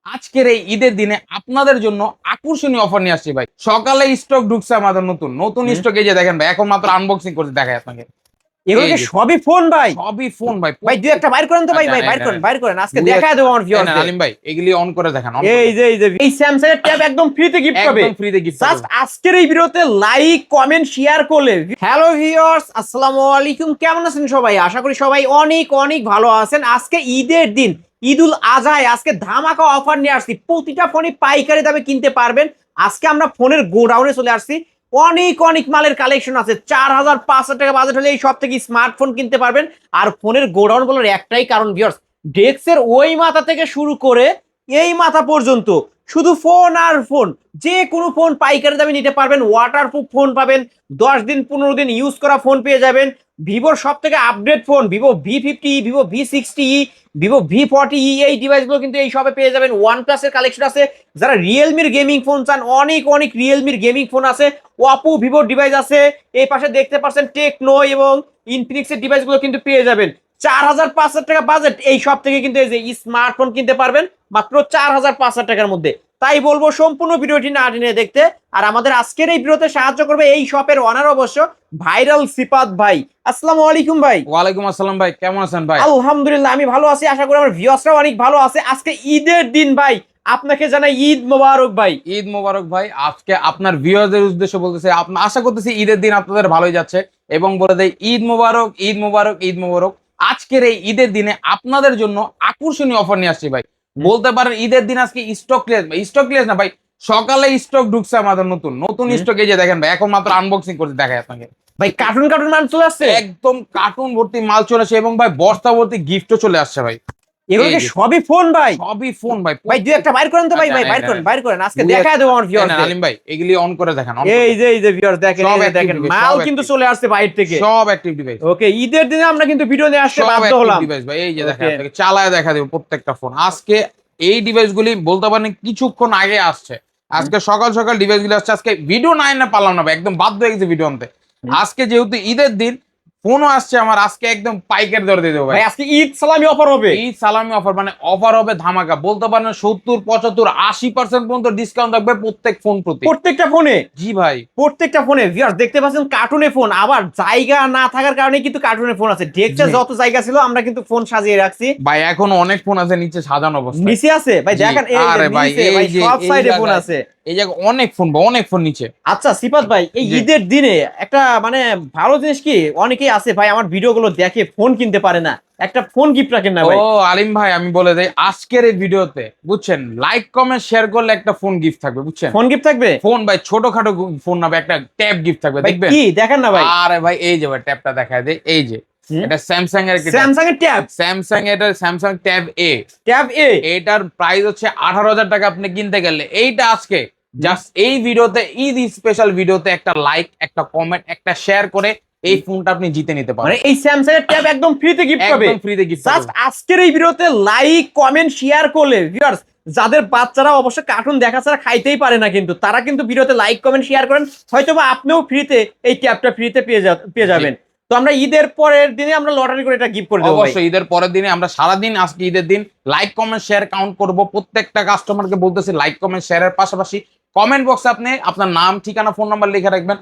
আজকের এই ঈদের দিনে আপনাদের জন্য আকর্ষণীয় অফার নিয়ে আসছি ভাই। সকালে স্টক ঢুকছে আমাদের নতুন নতুন হুম। স্টক। এই যে দেখেন ভাই, এখন মাত্র আনবক্সিং করতে দেখায় আপনাকে। এগুলো এই কি যে সবই ফোন ভাই? সবই ফোন ভাই। ভাই দুই একটা বাইর করেন তো ভাই, ভাই বাইর করেন, বাইর করেন, আজকে দেখায় দেবো আমার ভিউয়ারদের। আলিম ভাই, এগুলি অন করে দেখান। এই যে এই স্যামসাং এর ট্যাব একদম ফ্রিতে গিফট পাবে, একদম ফ্রিতে গিফট জাস্ট আজকের এই ভিডিওতে লাইক কমেন্ট শেয়ার করলে। হ্যালো ভিউয়ার্স, আসসালামু আলাইকুম, কেমন আছেন সবাই? আশা করি সবাই অনেক অনেক ভালো আছেন। আজকে ঈদের দিন, ঈদুল আজহায় আজকে ধামাকা অফার নিয়ে আসছি। প্রতিটা ফোনই পাইকারি দামে কিনতে পারবেন। আজকে আমরা ফোনের গোডাউনে চলে আসছি। অনেক অনেক মালের কালেকশন আছে। 4,500 টাকা বাজেট হলে এই সব থেকে স্মার্টফোন কিনতে পারবেন। আর ফোনের গোডাউন বলার একটাই কারণ ভিউয়ার্স, ডেস্কের ওই মাথা থেকে শুরু করে এই মাথা পর্যন্ত শুধু ফোন আর ফোন। যে কোনো ফোন পাইকারি দামে নিতে পারবেন। ওয়াটারপ্রুফ ফোন পাবেন, 10 দিন 15 দিন ইউজ করা ফোন পেয়ে যাবেন। ভিভোর সব থেকে update phone Vivo V50, Vivo V60, Vivo V40 এই ডিভাইসগুলো কিন্তু এই সবে পেয়ে যাবেন। ওয়ানপ্লাসের কালেকশন আছে। যারা রিয়েলমির গেমিং ফোন চান, অনেক অনেক রিয়েলমির গেমিং ফোন আছে। ওপো ভিভোর ডিভাইস আছে। এই পাশে দেখতে পাচ্ছেন টেকনো এবং ইনফিনিক্সের ডিভাইসগুলো কিন্তু পেয়ে যাবেন। 4,500 টাকা বাজেট, এই সব থেকে কিন্তু এই যে স্মার্টফোন কিনতে পারবেন মাত্র 4,500 টাকার মধ্যে। তাই বলবো সম্পূর্ণ ভিডিওটি না টেনে দেখতে। আর আমাদের আজকের এই ভিডিওতে সাহায্য করবে এই শপের অনার অবশ্য ভাইরাল সিপাত ভাই। আসসালামু আলাইকুম ভাই। ওয়ালাইকুম আসসালাম ভাই, কেমন আছেন ভাই? আলহামদুলিল্লাহ আমি ভালো আছি, আশা করি আমার ভিউয়ার্সরাও অনেক ভালো আছে। আজকে ঈদের দিন ভাই, আপনাকে জানাই ঈদ মোবারক ভাই। ঈদ মোবারক ভাই। আজকে আপনার ভিউয়ারদের উদ্দেশ্যে বলতেছে, আশা করতেছি ঈদের দিন আপনাদের ভালোই যাচ্ছে এবং বলে দেয় ঈদ মোবারক, ঈদ মোবারক, ঈদ মোবারক। আজকের এই ঈদের দিনে আপনাদের জন্য আকর্ষণীয় অফার নিয়ে আসছি ভাই। বলতে পারেন ঈদের দিন আজকে স্টক ক্লিয়ার না ভাই। সকালে স্টক ঢুকছে আমাদের নতুন নতুন স্টক। এই যে দেখেন ভাই, এখন মাত্র আনবক্সিং করতে দেখায় আপনাকে। ভাই কার্টুন কার্টুন মান চলে আসছে, একদম কার্টুন ভর্তি মাল চলে আসে এবং ভাই বস্তা ভর্তি গিফটও চলে আসছে ভাই। এগুলো কি সবই ফোন ভাই? সবই ফোন ভাই। ভাই দুই একটা বাইর করেন তো ভাই, ভাই বাইর করেন, বাইর করেন, আজকে দেখায় দেবো আমার ভিউয়ারদের। আলিম ভাই, এগুলি অন করে দেখান। এই যে ভিউয়ার্স দেখেন, সব এই যে active দেখেন device, মাল সব কিন্তু active। চলে আসছে বাইরে থেকে। সব অ্যাক্টিভ ডিভাইস। ওকে, ঈদের দিনে আমরা কিন্তু ভিডিও নিয়ে আসতে সব বাধ্য অ্যাক্টিভ হলাম। ডিভাইস ভাই। এই যে দেখেন, Okay. আপনাকে চালায় দেখা দেব প্রত্যেকটা ফোন। আজকে এই ডিভাইসগুলি বলতে পারেন কিছুক্ষণ আগে আসছে। আজকে সকাল সকাল ডিভাইসগুলি আসছে। আজকে ভিডিও না এনে পারলাম না ভাই, একদম বাধ্য হয়ে গেছে ভিডিও আনতে। আজকে যেহেতু ঈদের দিন, ফোনও আসছে আমার। আজকে একদম পাইকারি দরে দিয়ে দেবো ভাই। ভাই আজকে ঈদ সালামি অফার হবে। এই সালামি অফার মানে অফার হবে ধামাকা। বলতে পারেন 70, 75, 80% পর্যন্ত ডিসকাউন্ট থাকবে প্রত্যেক ফোন প্রতি। প্রত্যেকটা ফোনে, জি ভাই, প্রত্যেকটা ফোনে ভিউয়ার্স দেখতে পাচ্ছেন কার্টুনে ফোন। আবার জায়গা না থাকার কারণে কিন্তু কার্টুনে ফোন আছে। ডেস্কে জি। যত জায়গা ছিল আমরা কিন্তু ফোন সাজিয়ে রাখছি। ভাই এখন অনেক ফোন আছে নিচে সাজানো অবস্থায়। নিচে আছে ভাই, জি, দেখেন এই আরে যে ভাই, নিচে এই ভাই যে সব এই সাইডে ফোন জায়গায়, আছে। এই জায়গায় অনেক ফোন বা অনেক ফোন নিচে। আচ্ছা সিপাত ভাই, এই জি। ঈদের দিনে একটা মানে ভালো জিনিস কি, অনেকেই আছে ভাই আমার ভিডিও গুলো দেখে ফোন কিনতে পারে না, একটা ফোন গিফট রাখেন না ও ভাই? আলিম ভাই, আমি বলে দেই আজকের এই ভিডিওতে বুঝছেন, লাইক কমেন্ট শেয়ার করলে একটা ফোন গিফট থাকবে বুঝছেন। ফোন গিফট থাকবে ফোন ভাই ছোটখাটো ফোন না ভাই, একটা ট্যাব গিফট থাকবে ভাই, দেখবেন। কি দেখেন না ভাই? আরে ভাই এই যে ভাই ট্যাবটা দেখায় দে। এই যে এটা স্যামসাং এর স্যামসাং এর ট্যাব, স্যামসাং, এটা স্যামসাং ট্যাব এ। ট্যাব এ। এটার প্রাইস হচ্ছে 18,000 টাকা আপনি কিনতে গেলে। এইটা আজকে জাস্ট এই ভিডিওতে, ঈদ স্পেশাল ভিডিওতে একটা লাইক, একটা কমেন্ট, একটা শেয়ার করে এই ফোনটা আপনি জিতে নিতে মানে পারেন। এই স্যামসাং এর ট্যাব একদম ফ্রিতে গিফট পাবে, একদম ফ্রিতে গিফট জাস্ট আজকের এই ভিডিওতে লাইক কমেন্ট শেয়ার করলে। ভিউয়ার্স যাদের বাচ্চারা অবশ্য কার্টুন দেখা ছাড়া খাইতেই পারে না, কিন্তু তারা কিন্তু ভিডিওতে লাইক কমেন্ট শেয়ার করেন, হয়তোবা আপনিও ফ্রিতে এই ট্যাবটা ফ্রিতে পেয়ে যাবেন। তো আমরা ঈদের পরের দিনে আমরা লটারি করে এটা গিফট করে দেবো ভাই। অবশ্যই ঈদের পরের দিনে আমরা সারাদিন, আজকে ঈদের দিন লাইক কমেন্ট শেয়ার কাউন্ট করব। প্রত্যেকটা কাস্টমারকে বলতেছি লাইক কমেন্ট শেয়ারের পাশাপাশি কমেন্ট বক্সে আপনি আপনার নাম, ঠিকানা, ফোন নাম্বার লিখে রাখবেন।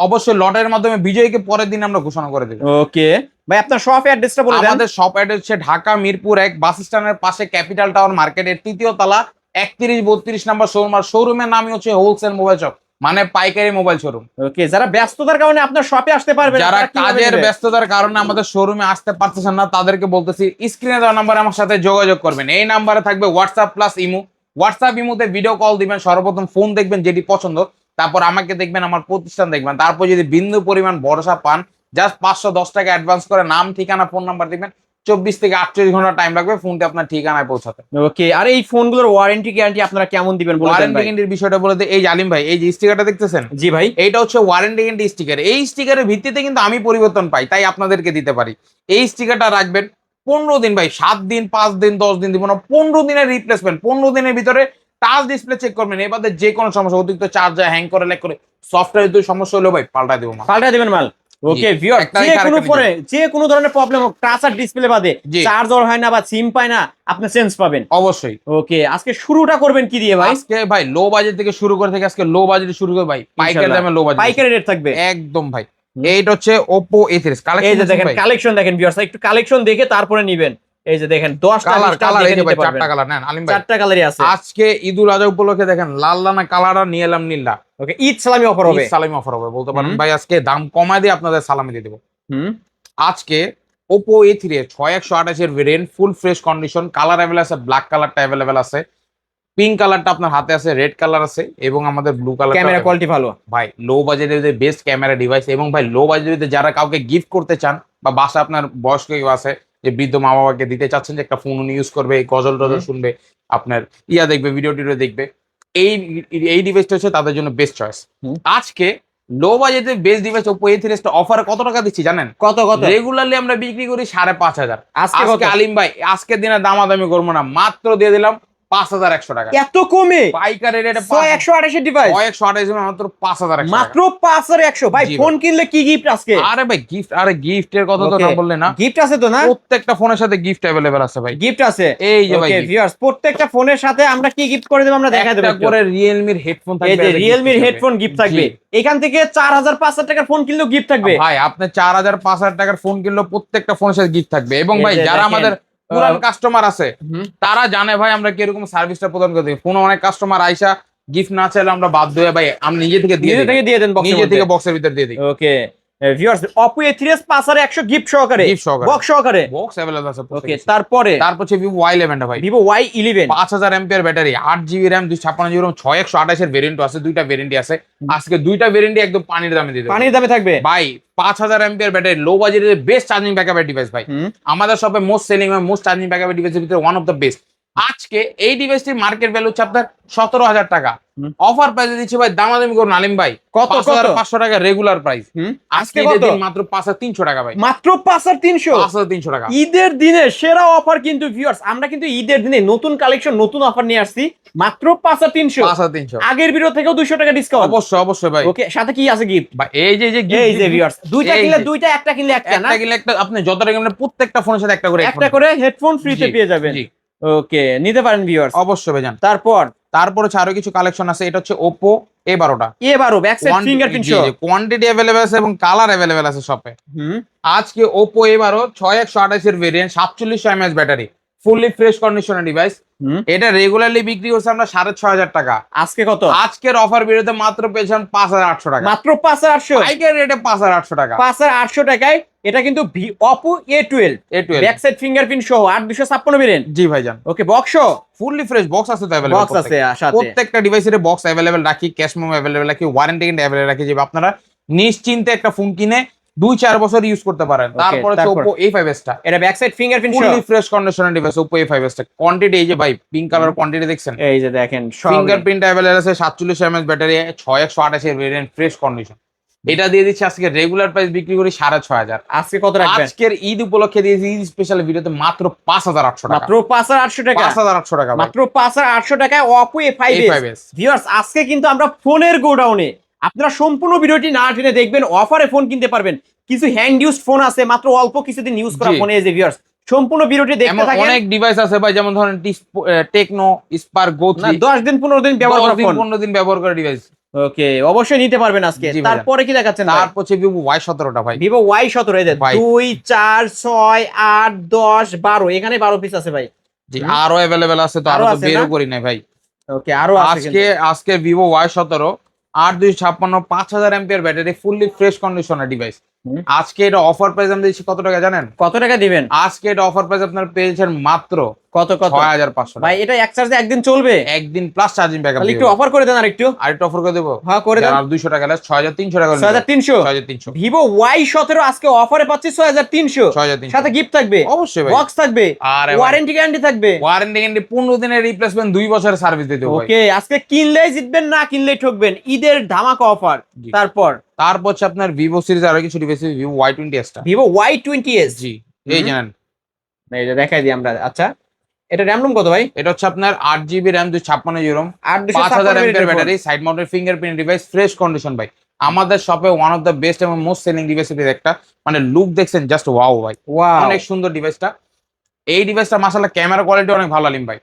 অবশ্যই লটারির মাধ্যমে বিজয়ীকে পরের দিন আমরা ঘোষণা করে দেব। ওকে ভাই, আপনার শপ অ্যাড্রেসটা বলে দেন। আমাদের শপ অ্যাড্রেস হচ্ছে ঢাকা মিরপুর 1 বাস স্ট্যান্ডের পাশে ক্যাপিটাল টাওয়ার মার্কেটের 3য় তলা 31-32 নম্বর শোরুম। আর শোরুমের নামই হচ্ছে হোলসেল মোবাইল শপ, মানে পাইকারি মোবাইল শোরুম। ওকে, যারা ব্যস্ততার কারণে আপনার শপে আসতে পারবেন, যারা তারা কিভাবে কাজের নেবে? ব্যস্ততার কারণে আমাদের শোরুমে আসতে পারতেছেন না, তাদেরকে বলতেছি স্ক্রিনে দেওয়া নাম্বারে আমার সাথে যোগাযোগ করবেন। এই নাম্বারে থাকবে হোয়াটসঅ্যাপ প্লাস ইমো। হোয়াটসঅ্যাপ ইমোতে ভিডিও কল দিবেন, সর্বপ্রথম ফোন দেখবেন যেটি পছন্দ, তারপর আমাকে দেখবেন, আমার প্রতিষ্ঠান দেখবেন। তারপর যদি বিন্দু পরিমাণ ভরসা পান, জাস্ট 510 টাকা অ্যাডভান্স করে নাম, ঠিকানা, ফোন নাম্বার দিবেন। 24 থেকে 48 ঘন্টা টাইম লাগবে ফোনটি আপনার ঠিকানায় পৌঁছাতে। ওকে, আর এই ফোনগুলোর ওয়ারেন্টি গ্যারান্টি আপনারা কেমন দিবেন বলে দেন ওয়ারেন্টি ভাই। গ্যারান্টির বিষয়টা বলে দিই। এই যে আলিম ভাই, এই যে স্টিকারটা দেখতেছেন, জি ভাই। এইটা হচ্ছে ওয়ারেন্টি গ্যারান্টি স্টিকার। এই স্টিকারের ভিত্তিতে কিন্তু আমি পরিবর্তন পাই, তাই আপনাদেরকে দিতে পারি। এই স্টিকারটা রাখবেন 15 দিন ভাই, 7 দিন, 5 দিন, 10 দিন দিব না, 15 দিনের রিপ্লেসমেন্ট। 15 দিনের ভিতরে টাচ ডিসপ্লে চেক করবেন। এবারে যে কোনো সমস্যা, অতিরিক্ত চার্জার হ্যাং করে, ল্যাগ করে, সফটওয়্যার যদি সমস্যা হলো ভাই পাল্টা দেবো না। পাল্টা দিবেন মাল। ওকে ভিউয়ার, একটাই যে কোনো আরেকটা ফোনে যে কোনো ধরনের প্রবলেম হোক, টাচ আর ডিসপ্লে বাদে, জি। চার্জার হয় না বা সিম পায় না, আপনি চেঞ্জ পাবেন। অবশ্যই। ওকে, আজকে শুরুটা করবেন কি দিয়ে ভাই? আজকে ভাই লো বাজেট থেকে শুরু করে থেকে আজকে লো বাজেট শুরু করে ভাই, পাইকারি ইনশাআল্লাহ। দামে লো বাজেট পাইকারি রেট থাকবে একদম ভাই। হুম। এইটা হচ্ছে Oppo A3s এই কালেকশন যে দেখেন ভাই। কালেকশন দেখেন ভিউয়ার্স, একটু কালেকশন দেখে তারপরে নিবেন। এই যে দেখেন 10টা কালার 20টা কালার এই দেখে যে ভাই নিতে পারবেন। 4টা কালার নেন আলিম ভাই। 4টা কালারই আছে। আজকে ঈদুল আজহা উপলক্ষে দেখেন লাল লানা কালারটা নিয়ে এলাম নীলা। ওকে, ঈদ সালামি অফার হবে। ঈদ সালামি অফার হবে বলতে পারেন হুম। ভাই, আজকে দাম কমায় দিয়ে আপনাদের সালামি দিয়ে দেবো। হুম। আজকে Oppo A3 এর 6128 এর variant full fresh condition, colour available আছে, ব্ল্যাক কালারটা অ্যাভেলেবল আছে, পিঙ্ক কালারটা আপনার হাতে আছে, রেড কালার আছে এবং আমাদের ব্লু কালার। ক্যামেরা কোয়ালিটি ভালো ভাই লো বাজেটের বেস্ট ক্যামেরা ডিভাইস, এবং ভাই লো বাজেটে যারা কাউকে গিফট করতে চান বা বাসা আপনার বয়স্ক কেউ আছে যে বৃদ্ধ মা বাবাকে দিতে চাচ্ছেন যে একটা ফোন ইউজ করবে, গজল টজল শুনবে, আপনার দেখবে, ভিডিও টিডিও দেখবে, এই এই ডিভাইসটা হচ্ছে তাদের জন্য বেস্ট চয়েস। হুম। আজকে লো বাজেটে best device Oppo A3s offer কত টাকা দিচ্ছি জানেন? কত কত? রেগুলারলি আমরা বিক্রি করি 5,500। আজকে কত? আজকে আলিম ভাই আজকের দিনে দামাদামি করবো না, মাত্র দিয়ে দিলাম 5,100 টাকা এত কমে? পাইকারি রেটে। 128 এর ডিভাইস 128 মাত্র 5,100 মাত্র 5100। ভাই জি ফোন কিনলে কি গিফট আজকে? আরে ভাই গিফট, আরে গিফটের কথা তো না বললে না। গিফট আছে তো না? প্রত্যেকটা ফোনের সাথে গিফট अवेलेबल আছে ভাই। গিফট আছে। এই যে ভাই ওকে ভিউয়ার্স, প্রত্যেকটা ফোনের সাথে আমরা কি গিফট করে দেব আমরা দেখাই দেব। একটা করে Realme এর হেডফোন থাকবে। এই যে Realme এর হেডফোন গিফট থাকবে। এখান থেকে 4000-5000 টাকার ফোন কিনলেও গিফট থাকবে। ভাই আপনি 4,000-5,000 টাকার ফোন কিনলেও প্রত্যেকটা ফোনের সাথে গিফট থাকবে। এবং ভাই এই যে যারা দেখেন, আমাদের পুরান কাস্টমার আছে হুম। তারা জানে ভাই আমরা কিরকম সার্ভিসটা প্রদান করে দিই। ফোন অনেক কাস্টমার আইসা গিফট না চাইলে আমরা বাধ্য হয়ে ভাই আমি নিজে থেকে দিয়ে নিজে থেকে দিয়ে দেন বক্সের নিজে মধ্যে। থেকে বক্সের ভিতর দিয়ে দিই। Okay viewers, Oppo A3s 5100 gift সহকারে, গিফট সহকারে, বক্স সহকারে। বক্স अवेलेबल আছে। ওকে, তারপরে তারপর হচ্ছে Vivo Y11 টা ভাই, Vivo Y11 5000 MPR battery, 8 GB RAM, 256 GB RAM, 6128 এর ভেরিয়েন্ট আছে, দুইটা ভেরিয়েন্টই আছে। আজকে দুইটা ভেরিয়েন্টই একদম পানির দামে দিয়ে দেব। পানির দামে থাকবে ভাই 5000 এমপিআর ব্যাটারি, লো বাজেটের বেস্ট চার্জিং ব্যাকআপের ডিভাইস ভাই। হুম। আমাদের শপে মোস্ট সেলিং এবং মোস্ট চার্জিং ব্যাকআপের ডিভাইসের ভিতরে ওয়ান অফ দ্য বেস্ট। আজকে এই ডিভাইসটির মার্কেট ভ্যালু হচ্ছে আপনার 17,000 টাকা। হুম। অফার প্রাইসে দিচ্ছি ভাই, দামাদামি করুন আলিম ভাই। কত কত? 5,500 টাকা রেগুলার প্রাইস। হুম। আজকে আজকে কত? দিন মাত্র 5,300 টাকা ভাই। মাত্র 5300। 5,300 টাকা। ঈদের দিনে সেরা অফার কিন্তু ভিউয়ার্স, আমরা কিন্তু ঈদের দিনে নতুন কালেকশন নতুন অফার নিয়ে আসছি মাত্র 5300। 5,300 আগের ভিডিও থেকেও 200 টাকা ডিসকাউন্ট। অবশ্যই অবশ্যই ভাই। ওকে, সাথে কি আছে গিফট? ভাই এই যে এই যে ভিউয়ার্স, দুইটা এই কিনলে যে। দুইটা, একটা কিনলে একটা না? একটা কিনলে একটা, আপনি যতটা কিনবেন প্রত্যেকটা ফোনের সাথে একটা করে একটা করে হেডফোন ফ্রিতে জি, পেয়ে যাবেন। জি। ওকে, নিতে পারেন ভিউয়ার্স। অবশ্যই ভাই জান। তারপর তারপর হচ্ছে আরো কিছু কালেকশন আছে, এটা হচ্ছে Oppo A12 টা। এবারও ব্যাক সাইড ফিঙ্গারপ্রিন্ট সহ। কোয়ান্টিটি अवेलेबल আছে এবং কালার अवेलेबल আছে শপে। হুম। আজকে Oppo A12 6128 এর variant, 4700 mAh battery, fully fresh কন্ডিশনের ডিভাইস। হুম। এটা রেগুলারলি বিক্রি করছে আমরা 6,500 টাকা। আজকে কত? আজকের অফার ভিডিওতে মাত্র পেয়েছেন 5,800 টাকা। মাত্র 5800। পাইকারি রেটে 5,800 টাকা। 5800 টাকায় এটা কিন্তু Oppo A12 A12 back side fingerprint সহ 8256 ভেরিয়েন্ট। জি ভাইজান। ওকে, বক্স ফুললি ফ্রেশ বক্স আছে তো अवेलेबल। বক্স আছে সাথে। প্রত্যেকটা ডিভাইসের বক্স अवेलेबल রাখি, ক্যাশ মেমো अवेलेबल রাখি, ওয়ারেন্টি কিন্তু अवेलेबल রাখি, যে আপনারা নিশ্চিন্তে একটা ফোন কিনে 2-4 বছর ইউজ করতে পারেন। তারপর হচ্ছে তারপর? Oppo A5s টা, এটা ব্যাক সাইড ফিঙ্গারপ্রিন্ট সহ। ফুললি ফ্রেশ কন্ডিশনের ডিভাইস Oppo A5s টা। কোয়ান্টিটি এই যে ভাই পিঙ্ক কালার কোয়ান্টিটি দেখছেন, এই যে দেখেন সব ফিঙ্গারপ্রিন্ট अवेलेबल আছে, 4700 mAh ব্যাটারি, 6128 এর ভেরিয়েন্ট, ফ্রেশ কন্ডিশন। এটা দিয়ে দিচ্ছি আজকে রেগুলার প্রাইস বিক্রি করি 6,500। আজকে কত রাখবেন? আজকের ঈদ উপলক্ষে দিয়েছি ঈদ স্পেশাল ভিডিওতে মাত্র 5,800 টাকা। মাত্র 5800 টাকা। 5,800 টাকা ভাই। মাত্র 5800 টাকায় Oppo A5s। A5s ভিউয়ার্স, আজকে কিন্তু আমরা ফোনের গোডাউনে, আপনারা সম্পূর্ণ ভিডিওটি না টেনে দেখবেন, অফারে ফোন কিনতে পারবেন। কিছু হ্যান্ড ইউজ ফোন আছে, মাত্র অল্প কিছুদিন ইউজ করা জি। ফোনে। এই যে ভিউয়ার্স, সম্পূর্ণ ভিডিওটি দেখতে এমন থাকেন। অনেক ডিভাইস আছে ভাই, যেমন ধরেন টেকনো স্পার্ক গো না, 3, 10 দিন 15 দিন ব্যবহার করা ফোন। 15 দিন ব্যবহার করা ডিভাইস। ওকে, অবশ্যই নিতে পারবেন আজকে। জি ভাইয়া। তারপরে কি দেখাচ্ছেন? তারপর হচ্ছে Vivo Y17 টা ভাই। Vivo Y17 এই যে ভাই। 2 4 6 8 10 12, এখানে 12 পিস আছে ভাই। জি আরো अवेलेबल আছে তো, আরো আরো তো আছে বেরও না? করি নাই ভাই। ওকে, আরো আছে কিন্তু। আজকে Vivo Y17 8256 5000 MPR battery, fully fresh কন্ডিশনের ডিভাইস। হুম। আজকে এটা অফার প্রাইস আমি দিচ্ছি কত টাকা জানেন? কত টাকা দিবেন? আজকে এটা অফার প্রাইস আপনারা পেয়েছেন মাত্র কত কত? 6500 ভাই এটা এক চার্জে একদিন চলবে? একদিন প্লাস চার্জিং ব্যাকআপ। তাহলে একটু অফার করে দেন আর একটু। আরেকটু অফার করে দেবো। হ্যাঁ, করে দেন। আর 200 টাকা লেস, 6300 টাকা। 6300। 6300। Vivo Y17 আজকে অফারে পাচ্ছি 6300। 6300 সাথে গিফট থাকবে, অবশ্যই ভাই। বক্স থাকবে, আরে ভাই। ওয়ারেন্টি গ্যারান্টি থাকবে। ওয়ারেন্টি গ্যারান্টি 15 দিনের রিপ্লেসমেন্ট, 2 বছরের সার্ভিস দিতে হবে। ওকে, আজকে কিনলেই জিতবেন, না কিনলেই ঠকবেন। ঈদের ধামাকা অফার। জি। তারপর হচ্ছে আপনার ভিভো সিরিজ আরো কিছু ডিভাইস, Vivo Y20s টা। Vivo Y20s। জি এই জানেন, এই যে দেখাই দিই আমরা। আচ্ছা, এটা র‍্যাম রুম কত ভাই? এটা হচ্ছে আপনার 8 জিবি RAM, 256 জিবি ROM, 8256 5000 এর mAh battery, side mounted fingerprint device, fresh condition ভাই। আমাদের শপে ওয়ান অফ দ্য বেস্ট এবং মোস্ট সেলিং ডিভাইস একটা, মানে লুক দেখছেন জাস্ট ওয়াও ভাই, ওয়াও অনেক সুন্দর ডিভাইসটা। এই ডিভাইসটা মাশাআল্লাহ ক্যামেরা কোয়ালিটি অনেক ভালো আলিম ভাই।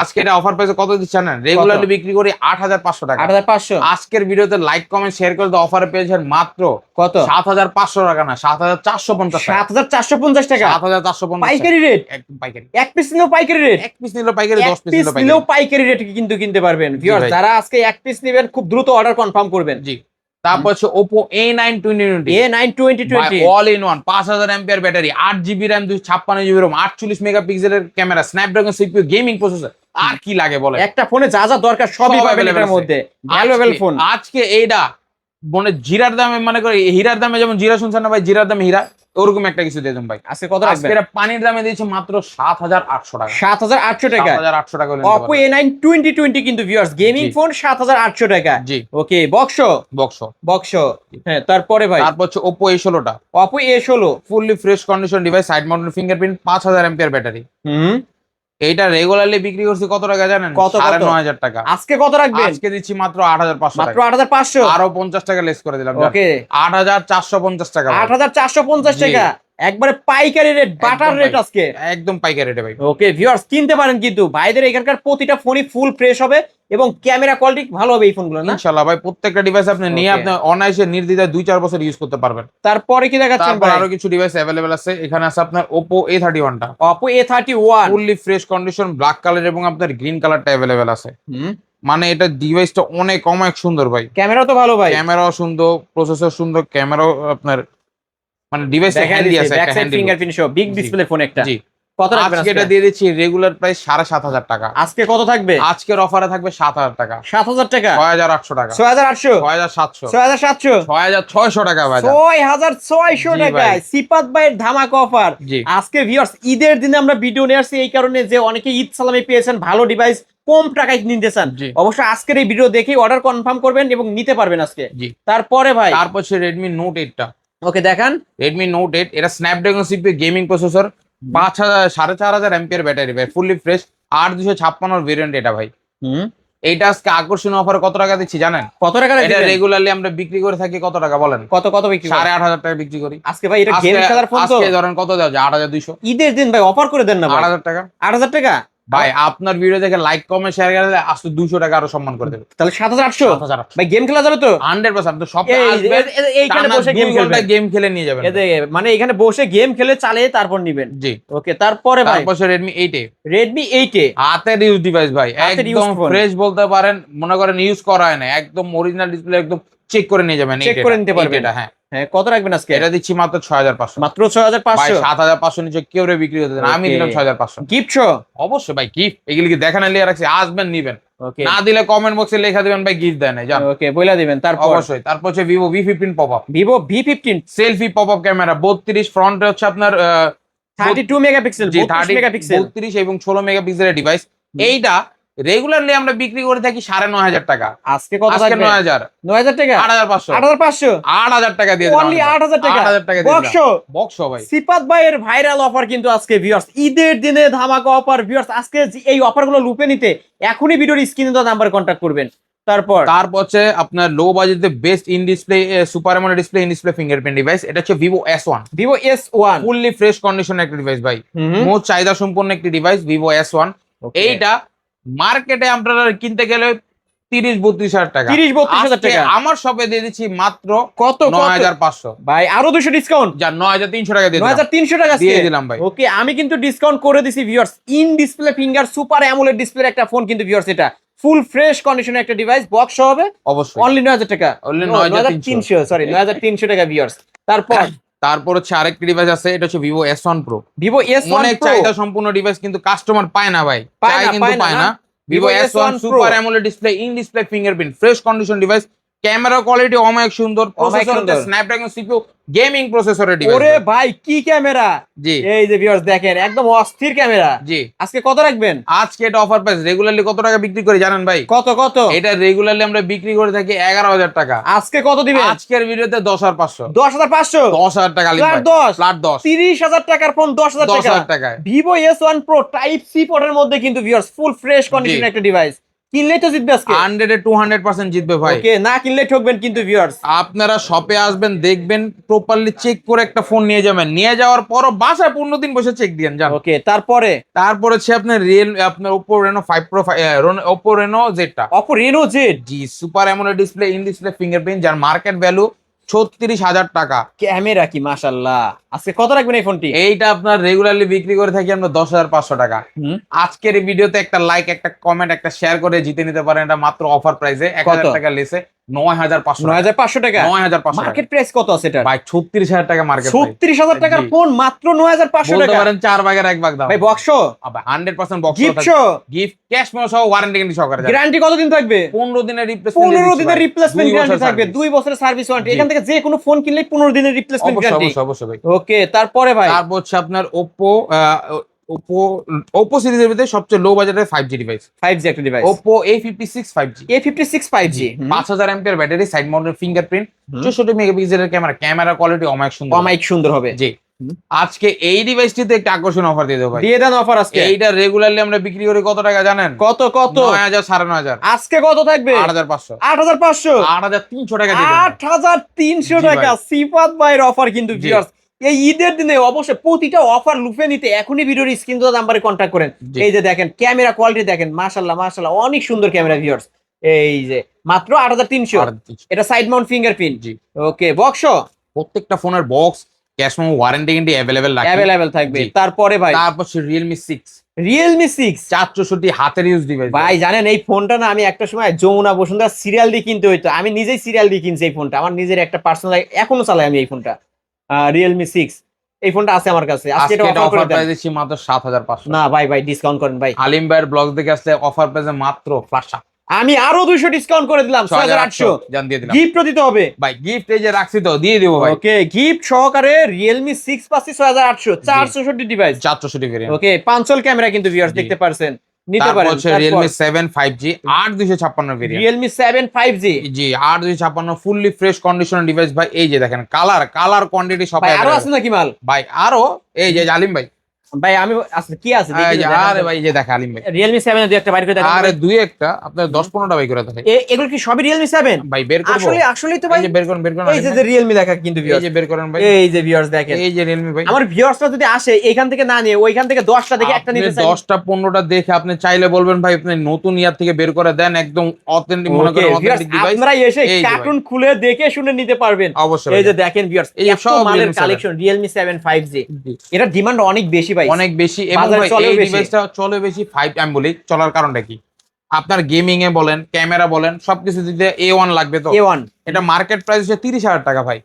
আজকে এটা অফার প্রাইসে কত দিচ্ছি জানেন? রেগুলারলি বিক্রি করি 8500 টাকা। 8500। আজকের ভিডিওতে লাইক কমেন্ট শেয়ার করে অফারে পেয়েছেন মাত্র কত? 7500 টাকা না, 7450 টাকা। 7450 টাকা 7450 পাইকারি রেট, একদম পাইকারি। এক পিস নিলেও পাইকারি রেট, এক পিস নিলেও পাইকারি, 10 পিস পিস নিলেও নিলেও পাইকারি। পাইকারি রেটে কিন্তু কিনতে পারবেন ভিউয়ার্স। ভাই। যারা আজকে এক পিস নেবেন খুব দ্রুত অর্ডার কনফার্ম করবেন। জি। তারপর হচ্ছে Oppo A9 2020 A9 2020 all in one, 5000 MPR battery, 8GB RAM, 256GB ROM, 48 মেগাপিক্সেলের camera, Snapdragon CPU, gaming processor, আর কি লাগে বলে? একটা ফোনে যা যা দরকার সবই সব পাবেন available এটার আছে। মধ্যে। Valuable phone. আজকে এইটা মানে জিরার দামে, মনে করে হীরার দামে যেমন জিরা শুনছেন না ভাই, জিরার দামে হীরা, ওরকম একটা কিছু দিয়ে দেন ভাই। আজকে কত আজকে রাখবেন? এটা পানির দামে দিয়েছে মাত্র 7800 টাকা। 7800 টাকা 7800 টাকা হলে Oppo A9 2020 কিন্তু ভিউয়ার্স গেমিং জি। ফোন 7800 টাকা। জি ওকে বক্স বক্স। বক্স। হ্যাঁ তারপরে ভাই তারপর হচ্ছে Oppo A16 টা Oppo A16 fully fresh condition device, side mounted fingerprint, 5000 MPR battery. হুম এইটা রেগুলারলি বিক্রি করছি কত টাকা জানেন? কত? 9500 টাকা। আজকে কত রাখবেন? আজকে দিচ্ছি মাত্র 8500 মাত্র টাকা। 8500। আরো 50 টাকা লেস করে দিলাম। ওকে 8450 টাকা ভাই। 8450 জি। টাকা একবারে পাইকারি রেট, বাটার একদম রেট আজকে। একদম পাইকারি রেটে ভাই। ওকে ভিউয়ার্স কিনতে পারেন কিন্তু ভাইদের এখানকার প্রতিটা ফোনই ফুল ফ্রেশ হবে এবং ক্যামেরা কোয়ালিটি ভালো হবে এই ফোনগুলো না। ইনশাআল্লাহ ভাই, প্রত্যেকটা ডিভাইস আপনি নিয়ে Okay. আপনি অনায়াসে নির্দ্বিধায় 2-4 বছর ইউজ করতে পারবেন। তারপরে কি দেখাচ্ছেন তারপর ভাই? আরো কিছু ডিভাইস অ্যাভেলেবেল আছে। এখানে আছে আপনার Oppo A31 টা Oppo A31 fully fresh condition, black colour এবং আপনার গ্রিন কালারটা অ্যাভেলেবেল আছে। হুম মানে এটা ডিভাইসটা অনেক সুন্দর ভাই। ক্যামেরা তো ভালো ভাই। ক্যামেরাও সুন্দর, প্রসেসর সুন্দর, ক্যামেরাও আপনার মানে ডিভাইসে দেখা হ্যান্ডি দিয়েছে আছে, ব্যাক একটা সাইড হ্যান্ডি। ফিঙ্গারপ্রিন্ট সহ বিগ জি। ডিসপ্লে ফোন একটা। জি। কত রাখবেন আজকে এটা আজকে? দিয়ে দিচ্ছি রেগুলার প্রাইস 7500 টাকা। আজকে কত থাকবে? আজকের অফারে থাকবে 7000 টাকা, 7000 টাকা 6800 টাকা, 6800 6700, 6700 6600 টাকা ভাই। 6600 জি টাকায় ভাই। সিপাত ভাইয়ের ধামাকা অফার। জি। আজকে ভিউয়ার্স ঈদের দিনে আমরা ভিডিও নিয়ে আসছি এই কারণে যে অনেকে ঈদ সালামে পেয়েছেন ভালো ডিভাইস কম টাকায় নিতে চান, জি। অবশ্যই আজকের এই ভিডিও দেখেই অর্ডার কনফার্ম করবেন এবং নিতে পারবেন আজকে। জি। তারপরে ভাই তারপর হচ্ছে Redmi Note 8 টা। ওকে দেখান। Redmi Note 8 এটা Snapdragon CPU, gaming processor, 4500 MPR battery ভাই, ফুললি ফ্রেশ, 8256 ভেরিয়েন্ট এটা ভাই। হুম এইটা আজকে আকর্ষণীয় অফারে কত টাকা দিচ্ছি জানেন? কত টাকা এটা রাখবেন? রেগুলারলি আমরা বিক্রি করে থাকি কত টাকা বলেন? কত কত বিক্রি করেন? 8500 টাকা বিক্রি করি। আজকে ভাই এটা আজকে গেম খেলার ফোন তো, আজকে ধরেন কত দেওয়া যায়? 8200। ঈদের দিন ভাই অফার করে দেন না ভাই। 8000 টাকা 8000 টাকা ভাই। আপনার ভিডিও দেখে লাইক কমেন্ট শেয়ার করলে আজকে 200 টাকা আরো সম্মান করে দেবে। তাহলে 7800 7800 ভাই গেম খেলা যাবে তো? 100% আপনি শপে এই- আসবেন, এইখানে বসে গেম খেলবেন, গেম খেলে নিয়ে যাবেন। মানে এখানে বসে গেম খেলে চালিয়ে তারপর নিবেন। জি। ওকে তারপরে ভাই তারপর Redmi 8 এ Redmi 8 এ হাতের ইউজ ডিভাইস ভাই, হাতের একদম used phone। ফ্রেশ বলতে পারেন, মনে করেন ইউজ করা হয় না, একদম অরিজিনাল ডিসপ্লে, একদম চেক করে নিয়ে যাবেন। Check করে নিতে পারবেন। এটা হ্যাঁ, হ্যাঁ কত রাখবেন আজকে? এটা দিচ্ছি মাত্র 6500। মাত্র ভাই 6500 7500 নিচে কেউ রে বিক্রি হতে দেন, আমি Okay. দিলাম 6500। Gift show. অবশ্যই ভাই, গিফট এগুলি কি দেখানো লিয়ে রাখছি, আসবেন নিবেন, ওকে না দিলে কমেন্ট বক্সে লেখা দিবেন ভাই গিফট দেয় নাই, জান। ওকে বইলা দিবেন। তারপর অবশ্যই। তারপর হচ্ছে Vivo V15 popup, Vivo V15 selfie popup camera, 32 ফ্রন্টে হচ্ছে আপনার 32 মেগাপিক্সেল, জি 32 মেগাপিক্সেল। 32 এবং 16 মেগাপিক্সেলের ডিভাইস। এইটা রেগুলারলি আমরা বিক্রি করে থাকি 9500 টাকা। আজকে কত আজকে থাকবে? 9000, 9000 টাকা 8500, 8500 8000 টাকা দিয়ে অনলি 8000 টাকা 8000 টাকা দিয়ে বক্স বক্স ভাই। সিপাত ভাইয়ের ভাইরাল অফার কিন্তু আজকে ভিউয়ার্স ঈদের দিনে ধামাকা অফার। ভিউয়ার্স আজকে এই অফারগুলো লুপে নিতে এখনই ভিডিওর স্ক্রিনে দেওয়া নাম্বার কন্টাক্ট করবেন। তারপর হচ্ছে আপনার লো বাজেটে best in display super AMOLED display, in display fingerprint device, এটা হচ্ছে Vivo S1, Vivo S1 fully fresh condition একটা ডিভাইস ভাই, মোস্ট চাহিদা সম্পন্ন একটি ডিভাইস Vivo S1। এইটা মার্কেটে আপনারা কিনতে গেলে 30-32 হাজার টাকা, 30-32 আজকে টাকা আমার শপে দিয়ে দিচ্ছি মাত্র কত 9500। ভাই আরো 200 ডিসকাউন্ট, যা 9300 টাকা দিয়ে দিলাম। 9300 টাকা দিয়ে দিলাম ভাই। ওকে আমি কিন্তু ডিসকাউন্ট করে দিছি viewers. In display finger super AMOLED display একটা ফোন কিন্তু ভিউয়ার্স, এটা ফুল ফ্রেশ কন্ডিশনের একটা ডিভাইস, বক্স হবে অবশ্যই অনলি 9000 টাকা, Only 9300 সরি 9300 টাকা ভিউয়ার্স। তারপর হচ্ছে আরেকটি ডিভাইস আছে, এটা হচ্ছে Vivo S1 Pro, Vivo S1 অনেক Pro চাহিদা সম্পূর্ণ ডিভাইস, কিন্তু কাস্টমার পায় না ভাই, পায় চাই না, কিন্তু পায় না। Vivo S1 super AMOLED display, in display fingerprint, fresh condition device, camera quality অনেক সুন্দর, প্রসেসর হচ্ছে স্ন্যাপড্রাগন সিপিইউ, গেমিং প্রসেসরের ডিভাইস। ওরে ভাই কি ক্যামেরা! জি এই যে ভিউয়ার্স দেখেন একদম অস্থির ক্যামেরা। জি। আজকে কত রাখবেন? আজকে এটা অফার প্রাইস, রেগুলারলি কত টাকা বিক্রি করি জানেন ভাই? কত কত? এটা রেগুলারলি আমরা বিক্রি করে থাকি 11000 টাকা। আজকে কত দিবেন? আজকের ভিডিওতে 10500, 10500, 10000 টাকা ফ্ল্যাট 10, ফ্ল্যাট 10, 30000 টাকার ফোন 10000 টাকা। 10000 টাকায় Vivo S1 Pro type C পোর্টের মধ্যে কিন্তু ভিউয়ার্স ফুল ফ্রেশ কন্ডিশনের একটা ডিভাইস, কিনলেই তো জিতবে আজকে। 100 এ 200% জিতবে ভাই। ওকে, না কিনলে ঠকবেন কিন্তু ভিউয়ার্স। আপনারা শপে আসবেন, দেখবেন, প্রপারলি চেক করে একটা ফোন নিয়ে যাবেন, নিয়ে যাওয়ার পরও বাসায় 15 দিন বসে চেক দিয়েন যান। ওকে, তারপরে তারপর হচ্ছে আপনার আপনার Oppo Reno 5 Pro, Oppo Reno Z-টা। Oppo Reno Z। G, super AMOLED display, in display fingerprint, যার মার্কেট ভ্যালু 36,000 টাকা। ক্যামেরা কি মাশাআল্লাহ। আজকে কত রাখবেন এই ফোনটি? এইটা আপনার রেগুলারলি বিক্রি করে থাকি আমরা 10,500 টাকা। আজকের এই ভিডিওতে একটা লাইক, একটা কমেন্ট, একটা শেয়ার করে জিতে নিতে পারেন এটা মাত্র অফার প্রাইসে 1000 টাকা লেসে 9,500 9,500 টাকা। 9,500 মার্কেট প্রাইস কত আছে এটা? ভাই 36,000 টাকা মার্কেট। 36,000 টাকার জি। ফোন মাত্র 9,500 বলতে টাকা। পারেন 4 ভাগের 1 ভাগ দাম ভাই box, 100% box, gift show, gift, cash memo সহ, ওয়ারেন্টি গ্যারান্টি সহকারে যাবে। গ্যারান্টি কতদিন থাকবে? 15 দিনের রিপ্লেসমেন্ট। 15 দিনের রিপ্লেসমেন্ট গ্যারান্টি থাকবে, 2 বছরের সার্ভিস ওয়ারেন্টি। জি। এখান থেকে যে কোনো ফোন কিনলে 15 দিনের রিপ্লেসমেন্ট অবশ্যই গ্যারান্টি। অবশ্যই অবশ্যই ভাই। ওকে, তারপরে ভাই তারপর হচ্ছে আপনার Oppo সিরিজের ভিতরে সবচেয়ে লো বাজেটের 5G ডিভাইস, 5G একটা device, Oppo A56 5G। A56 5G। 5000 MPR battery, side mounted fingerprint, 64 মেগাপিক্সেলের ক্যামেরা কোয়ালিটি অনেক সুন্দর। অমাইক সুন্দর হবে। জি, আজকে এই ডিভাইসটিতে একটা আকর্ষণ অফার দিয়ে দেবো ভাই। দিয়ে দেন অফার আজকে। এইটা রেগুলারলি আমরা বিক্রি করি কত টাকা জানেন? কত কত? 9,000 9,500। আজকে কত থাকবে? 8,500 8,500 8,300 টাকা দিয়ে দেবো। 8,300 জি টাকা ভাই। সিফাত ভাইয়ের অফার কিন্তু জি। ভিউয়ার্স। এই ঈদের দিনে অবশ্যই প্রতিটা অফার লুফে নিতে এখনই ভিডিওর স্ক্রিন তো নাম্বারে কন্ট্যাক্ট করেন। জি। এই যে দেখেন ক্যামেরা কোয়ালিটি দেখেন, মাশাআল্লাহ মাশাআল্লাহ অনেক সুন্দর ক্যামেরা ভিউয়ার্স। এই যে মাত্র 8,300। 8,300 এটা সাইড মাউন্ট ফিঙ্গারপ্রিন্ট। জি। ওকে, বক্স প্রত্যেকটা ফোনের box, cash memo, warranty guarantee available রাখি। অ্যাভেলেবেল থাকবে। জি। তারপরে ভাই তারপর Realme 6 Realme 6। 464 হাতের ইউজ ডিভাইস ভাই জানেন এই ফোনটা না আমি একটা সময় যমুনা বসুন্ধরা সিরিয়াল দিয়ে কিনতে হইতো। আমি নিজেই সিরিয়াল দিয়ে কিনছি এই ফোনটা। আমার নিজের একটা পার্সোনাল, এখনো চালাই আমি এই ফোনটা। Realme 6 এই ফোনটা আছে আমার কাছে। আজকে আজকে এটা এটা অফার করে অফার দেন। প্রাইস দিচ্ছি মাত্র 7,500। না ভাই ভাই ডিসকাউন্ট করেন ভাই। হালিম ভাইয়ের ব্লগ দেখে আসলে অফার প্রাইসে মাত্র ফ্ল্যাশ আমি আরো 200 ডিসকাউন্ট করে দিলাম, 6,800। জান দিয়ে দিলাম গিফট দিতে হবে ভাই। গিফট এই যে রাখছি তো দিয়ে দিব ভাই। ওকে, গিফট সহকারে Realme 6 পাচ্ছি 6,800, 464 ডিভাইস। 464 ভেরিয়েন্ট। ওকে, পাঁচল ক্যামেরা কিন্তু ভিউয়ার্স জি। দেখতে পারছেন, নিতে তারপর পারেন। হচ্ছে Realme 7 5G 8256 variant. Realme 7 5G। জি, 8256 ফুললি ফ্রেশ কন্ডিশনার ডিভাইস ভাই। এই যে দেখেন কালার কোয়ান্টিটি সব ভাই আরো available। আছে নাকি মাল? ভাই আরো এই যে আলিম ভাই, ভাই আমি আচ্ছা কি আছে এই যে আরে ভাই এই যে দেখেন আলিম ভাই, Realme 7 এর দুই একটা বাইর করে দেখান আরে ভাই। দুই একটা আপনার 10-15টা বাই করে থাকে এগুলো কি সবই Realme 7? ভাই। বের করব আসলে তো ভাই এই যে বের করেন এই যে Realme লেখা কিন্তু এই ভিউয়ার্স। যে বের করেন ভাই। এই যে ভিউয়ার্স দেখেন, এই যে Realme ভাই। আমার ভিউয়ার্সরা যদি আসে এখান থেকে না নিয়ে ওইখান থেকে 10টা দেখে একটা নিতে চাই। 10টা 15টা দেখে আপনি চাইলে বলবেন ভাই আপনি নতুন ইয়ার থেকে বের করে দেন, একদম অথেন্টিক মনে করেন অথেন্টিক ডিভাইস। আপনারা এসে এই যে কার্টুন খুলে দেখে শুনে নিতে পারবেন। অবশ্যই এই ভাই। যে দেখেন ভিউয়ার্স, এই যে এত সব মালের Realme 7 কালেকশন Realme 7 5G। এটা ডিমান্ড অনেক বেশি ভাই, অনেক বেশি। এবং বাজারে ভাই চলেও এই বেশি। ডিভাইসটা চলে বেশি 5 আমি বলি চলার কারণটা কি, আপনার গেমিং এ বলেন, ক্যামেরা বলেন, সবকিছু দিতে A1 লাগবে তো। A1 এটা মার্কেট প্রাইস হচ্ছে 30,000 টাকা ভাই।